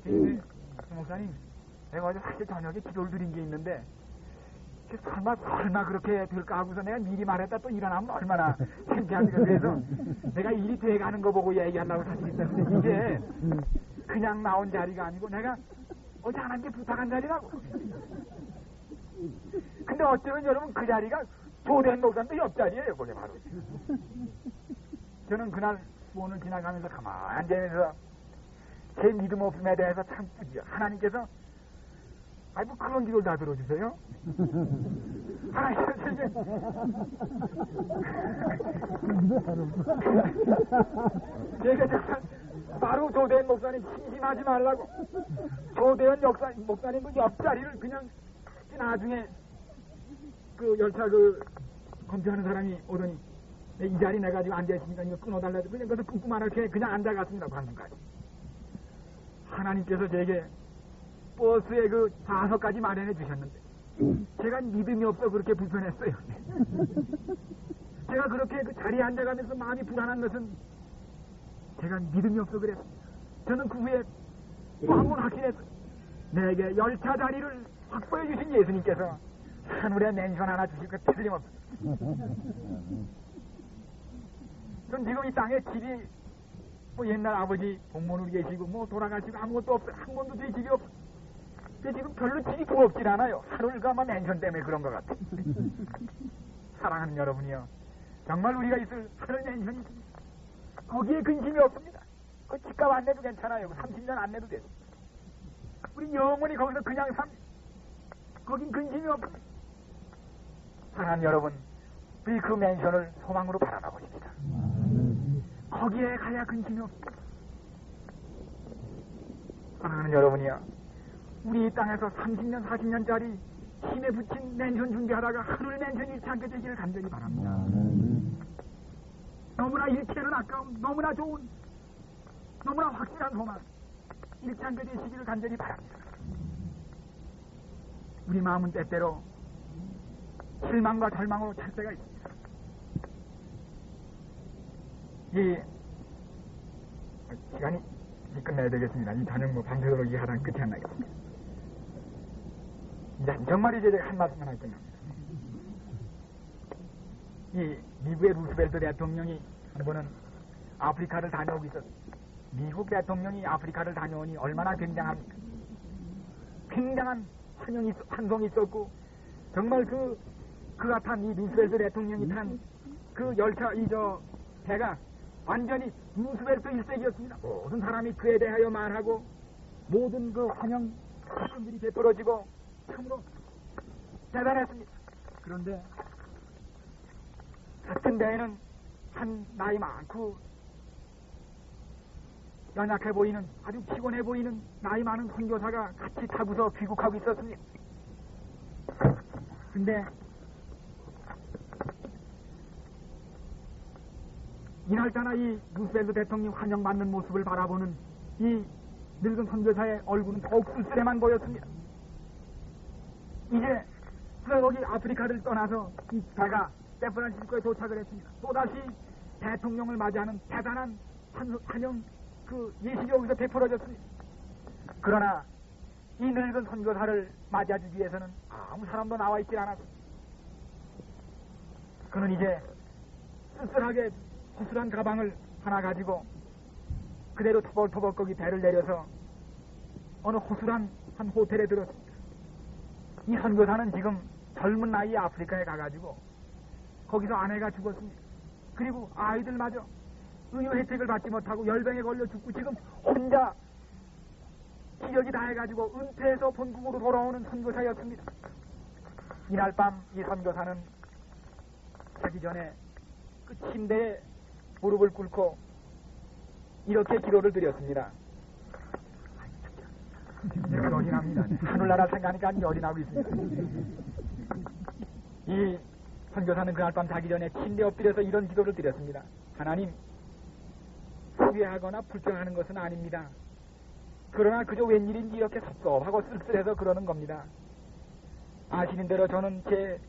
근데 목사님 내가 어제 사실 저녁에 기도를 드린 게 있는데 설마 그렇게 될까 하고서 내가 미리 말했다 또 일어나면 얼마나 창피합니까. 그래서 내가 일이 돼가는 거 보고 얘기하려고 사실 있었는데 이게 그냥 나온 자리가 아니고 내가 어제 하나님께 부탁한 자리라고. 근데 어쩌면 여러분 그 자리가 조대한 목사님도 옆자리예요. 그게 바로. 저는 그날 수원을 지나가면서 가만히 앉으면서 제 믿음 없음에 대해서 참 뿌지요. 하나님께서 뭐 그런 기도를 다 들어주세요. 하나님께서 제가 바로 조대한 목사님 심심하지 말라고 조대한 목사님 그 옆자리를 그냥 나중에 그 열차 검토하는 사람이 오더니 이 자리 내가 지금 앉아있으니까 이거 끊어달라고 그냥 그래서 끊고만 이렇게 그냥 앉아갔습니다. 방금까지. 하나님께서 제게 버스에 그 좌석까지 마련해 주셨는데 제가 믿음이 없어 그렇게 불편했어요. 제가 그렇게 그 자리에 앉아가면서 마음이 불안한 것은 제가 믿음이 없어 그랬습니다. 저는 그 후에 또 한 번 확신했어요. 내게 열차 자리를 확보해 주신 예수님께서 하늘에 맨션 하나 주실 것 틀림없습니다. 전 지금 이 땅에 길이 뭐 옛날 아버지 공무원으로 계시고 뭐 돌아가시고 아무것도 없어. 한 번도 제 집이 없어. 근데 지금 별로 집이 부럽질 않아요. 하루를 가면 맨션 때문에 그런 것 같아. 사랑하는 여러분이요. 정말 우리가 있을 하늘 맨션이 있습니다. 거기에 근심이 없습니다. 그 집값 안 내도 괜찮아요. 30년 안 내도 돼요. 우리 영원히 거기서 그냥 삽니다. 거긴 근심이 없습니다. 사랑하는 여러분, 우리 그 맨션을 소망으로 바라봐 보십시다. 거기에 가야 근심이 없습니다. 사랑하는 여러분이요. 우리 이 땅에서 30년, 40년짜리 힘에 붙인 맨션 준비하다가 하늘 맨션이 잃지 않게 되기를 간절히 바랍니다. 너무나 일체는 아까운, 너무나 좋은, 너무나 확실한 소망 잃지 않게 되시기를 간절히 바랍니다. 우리 마음은 때때로 실망과 절망으로 찰 때가 있습니다. 이 시간이 끝내야 되겠습니다. 이 저녁 뭐 밤새도록 이 하단 끝이 안 나겠습니다. 이제 정말 이제 한 말씀만 할 겁니다. 이 미국의 루스벨트 대통령이 한 번은 아프리카를 다녀오고 있었습니다. 미국 대통령이 아프리카를 다녀오니 얼마나 굉장합니까? 굉장한 환송이 있었고 정말 그가 탄 이 루스벨트 대통령이 탄 그 열차 배가 완전히 루스벨트 일색이었습니다. 모든 사람이 그에 대하여 말하고 모든 그 환영 박수들이 베풀어지고 참으로 대단했습니다. 그런데 같은 데에는 한 나이 많고 연약해 보이는 아주 피곤해 보이는 나이 많은 선교사가 같이 타고서 귀국하고 있었습니다. 근데 이날따나 이 루스벨트 대통령이 환영받는 모습을 바라보는 이 늙은 선교사의 얼굴은 더욱 쓸쓸해만 보였습니다. 이제 거기 아프리카를 떠나서 이 배가 샌프란시스코에 도착을 했습니다. 또다시 대통령을 맞이하는 대단한 환영 예식이 여기서 베풀어졌습니다. 그러나 이 늙은 선교사를 맞이하기 위해서는 아무 사람도 나와 있지 않았습니다. 그는 이제 쓸쓸하게 허술한 가방을 하나 가지고 그대로 터벅터벅 거기 배를 내려서 어느 허술한 한 호텔에 들었습니다. 이 선교사는 지금 젊은 나이에 아프리카에 가가지고 거기서 아내가 죽었습니다. 그리고 아이들마저 의료 혜택을 받지 못하고 열병에 걸려 죽고 지금 혼자 기력이 다해가지고 은퇴해서 본국으로 돌아오는 선교사였습니다. 이날 밤 이 선교사는 자기 전에 그 침대에 무릎을 꿇고 이렇게 기도를 드렸습니다. 열이 납니다. 하늘나라 생각하니까 열이 나고 있습니다. 이 선교사는 그날 밤 자기 전에 침대에 엎드려서 이런 기도를 드렸습니다. 하나님, 후회하거나 불평하는 것은 아닙니다. 그러나 그저 웬일인지 이렇게 섭섭하고 쓸쓸해서 그러는 겁니다. 아시는 대로 저는 제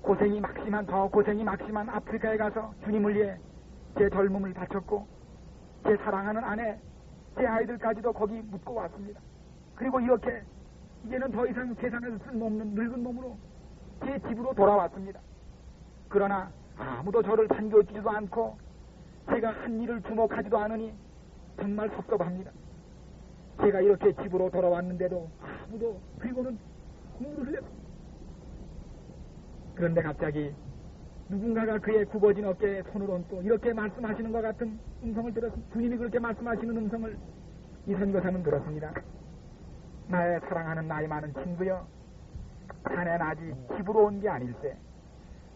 고생이 막심한 아프리카에 가서 주님을 위해 제 젊음을 바쳤고 제 사랑하는 아내, 제 아이들까지도 거기 묻고 왔습니다. 그리고 이렇게 이제는 더 이상 세상에서 쓸모없는 늙은 몸으로 제 집으로 돌아왔습니다. 그러나 아무도 저를 반겨주지도 않고 제가 한 일을 주목하지도 않으니 정말 섭섭합니다. 제가 이렇게 집으로 돌아왔는데도 아무도 그리고는 눈물을 흘렸습니다. 그런데 갑자기 누군가가 그의 굽어진 어깨에 손을 얹고 이렇게 말씀하시는 것 같은 음성을 들었습니다. 주님이 그렇게 말씀하시는 음성을 이 선교사는 들었습니다. 나의 사랑하는 나이 많은 친구여, 자네는 아직 집으로 온 게 아닐세.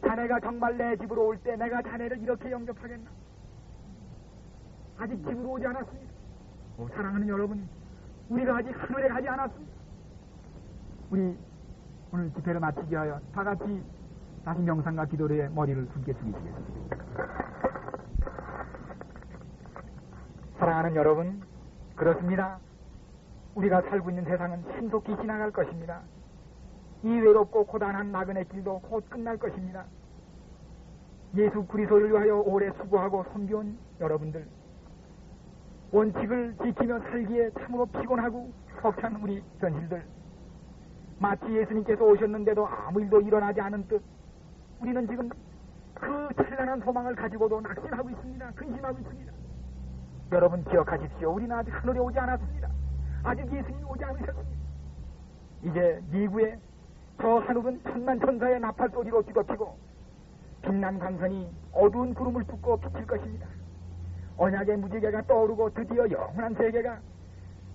자네가 정말 내 집으로 올 때 내가 자네를 이렇게 영접하겠나? 아직 집으로 오지 않았습니다. 사랑하는 여러분, 우리가 아직 하늘에 가지 않았습니다. 우리 오늘 집회를 마치기 위하여 다 같이 다시 명상과 기도에 머리를 숨게 숙이시겠습니다. 사랑하는 여러분, 그렇습니다. 우리가 살고 있는 세상은 신속히 지나갈 것입니다. 이 외롭고 고단한 나그네 길도 곧 끝날 것입니다. 예수 그리스도를 위하여 오래 수고하고 섬겨온 여러분들, 원칙을 지키며 살기에 참으로 피곤하고 벅찬 우리 현실들, 마치 예수님께서 오셨는데도 아무 일도 일어나지 않은 듯 우리는 지금 그 찬란한 소망을 가지고도 낙심하고 있습니다. 근심하고 있습니다. 여러분 기억하십시오. 우리는 아직 하늘에 오지 않았습니다. 아직 예수님이 오지 않으셨습니다. 이제 미국의 저 하늘은 천만 천사의 나팔 소리로 뒤덮이고 빛난 광선이 어두운 구름을 뚫고 비칠 것입니다. 언약의 무지개가 떠오르고 드디어 영원한 세계가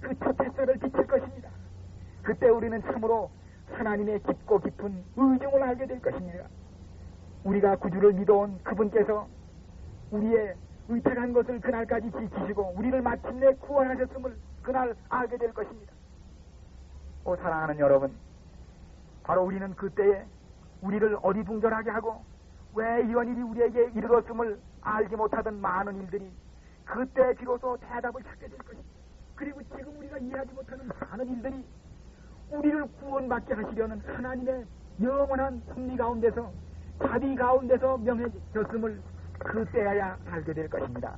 그 첫 햇살을 비칠 것입니다. 그때 우리는 참으로 하나님의 깊고 깊은 의중을 알게 될 것입니다. 우리가 구주를 믿어온 그분께서 우리의 의탁한 것을 그날까지 지키시고 우리를 마침내 구원하셨음을 그날 알게 될 것입니다. 오 사랑하는 여러분, 바로 우리는 그때에 우리를 어리둥절하게 하고 왜 이런 일이 우리에게 이르렀음을 알지 못하던 많은 일들이 그때 비로소 대답을 찾게 될 것입니다. 그리고 지금 우리가 이해하지 못하는 많은 일들이 우리를 구원받게 하시려는 하나님의 영원한 섭리 가운데서 자비 가운데서 명해졌음을 그때야 알게 될 것입니다.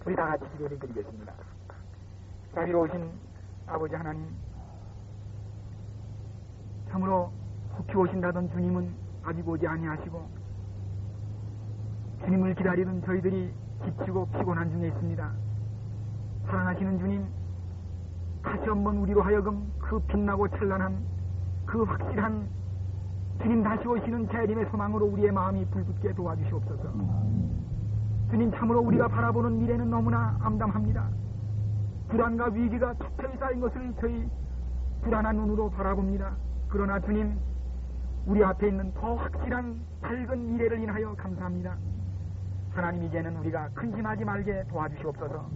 우리 다 같이 기도를 드리겠습니다. 자비로우신 아버지 하나님, 참으로 속히 오신다던 주님은 아직 오지 아니하시고 주님을 기다리던 저희들이 지치고 피곤한 중에 있습니다. 사랑하시는 주님, 다시 한번 우리로 하여금 그 빛나고 찬란한 그 확실한 주님 다시 오시는 재림의 소망으로 우리의 마음이 불붙게 도와주시옵소서. 주님, 참으로 우리가 바라보는 미래는 너무나 암담합니다. 불안과 위기가 턱턱이 쌓인 것을 저희 불안한 눈으로 바라봅니다. 그러나 주님, 우리 앞에 있는 더 확실한 밝은 미래를 인하여 감사합니다. 하나님, 이제는 우리가 근심하지 말게 도와주시옵소서.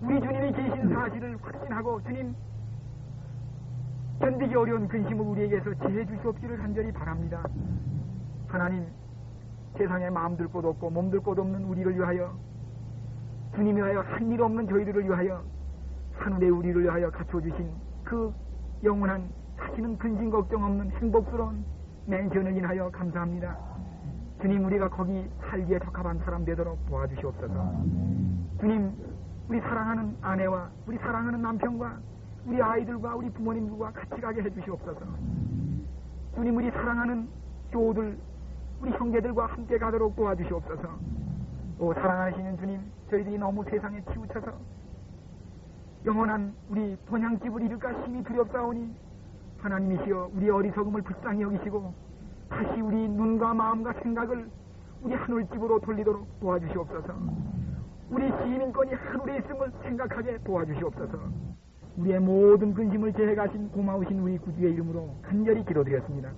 우리 주님이 계신 사실을 확신하고 주님, 견디기 어려운 근심을 우리에게서 지혜 주시옵기를 간절히 바랍니다. 하나님, 세상에 마음들 곳 없고 몸들 곳 없는 우리를 위하여, 주님이 위하여 한 일 없는 저희들을 위하여 하늘에 우리를 위하여 갖춰주신 그 영원한 다시는 근심 걱정 없는 행복스러운 맨션을 인하여 감사합니다. 주님, 우리가 거기 살기에 적합한 사람 되도록 도와주시옵소서. 주님, 우리 사랑하는 아내와 우리 사랑하는 남편과 우리 아이들과 우리 부모님들과 같이 가게 해주시옵소서. 주님, 우리 사랑하는 교우들, 우리 형제들과 함께 가도록 도와주시옵소서. 오 사랑하시는 주님, 저희들이 너무 세상에 치우쳐서 영원한 우리 본향집을 이룰까 심히 두렵사오니 하나님이시여 우리 어리석음을 불쌍히 여기시고 다시 우리 눈과 마음과 생각을 우리 하늘집으로 돌리도록 도와주시옵소서. 우리 시민권이 하늘에 있음을 생각하게 도와주시옵소서. 우리의 모든 근심을 제해 가신 고마우신 우리 구주의 이름으로 간절히 기도드렸습니다.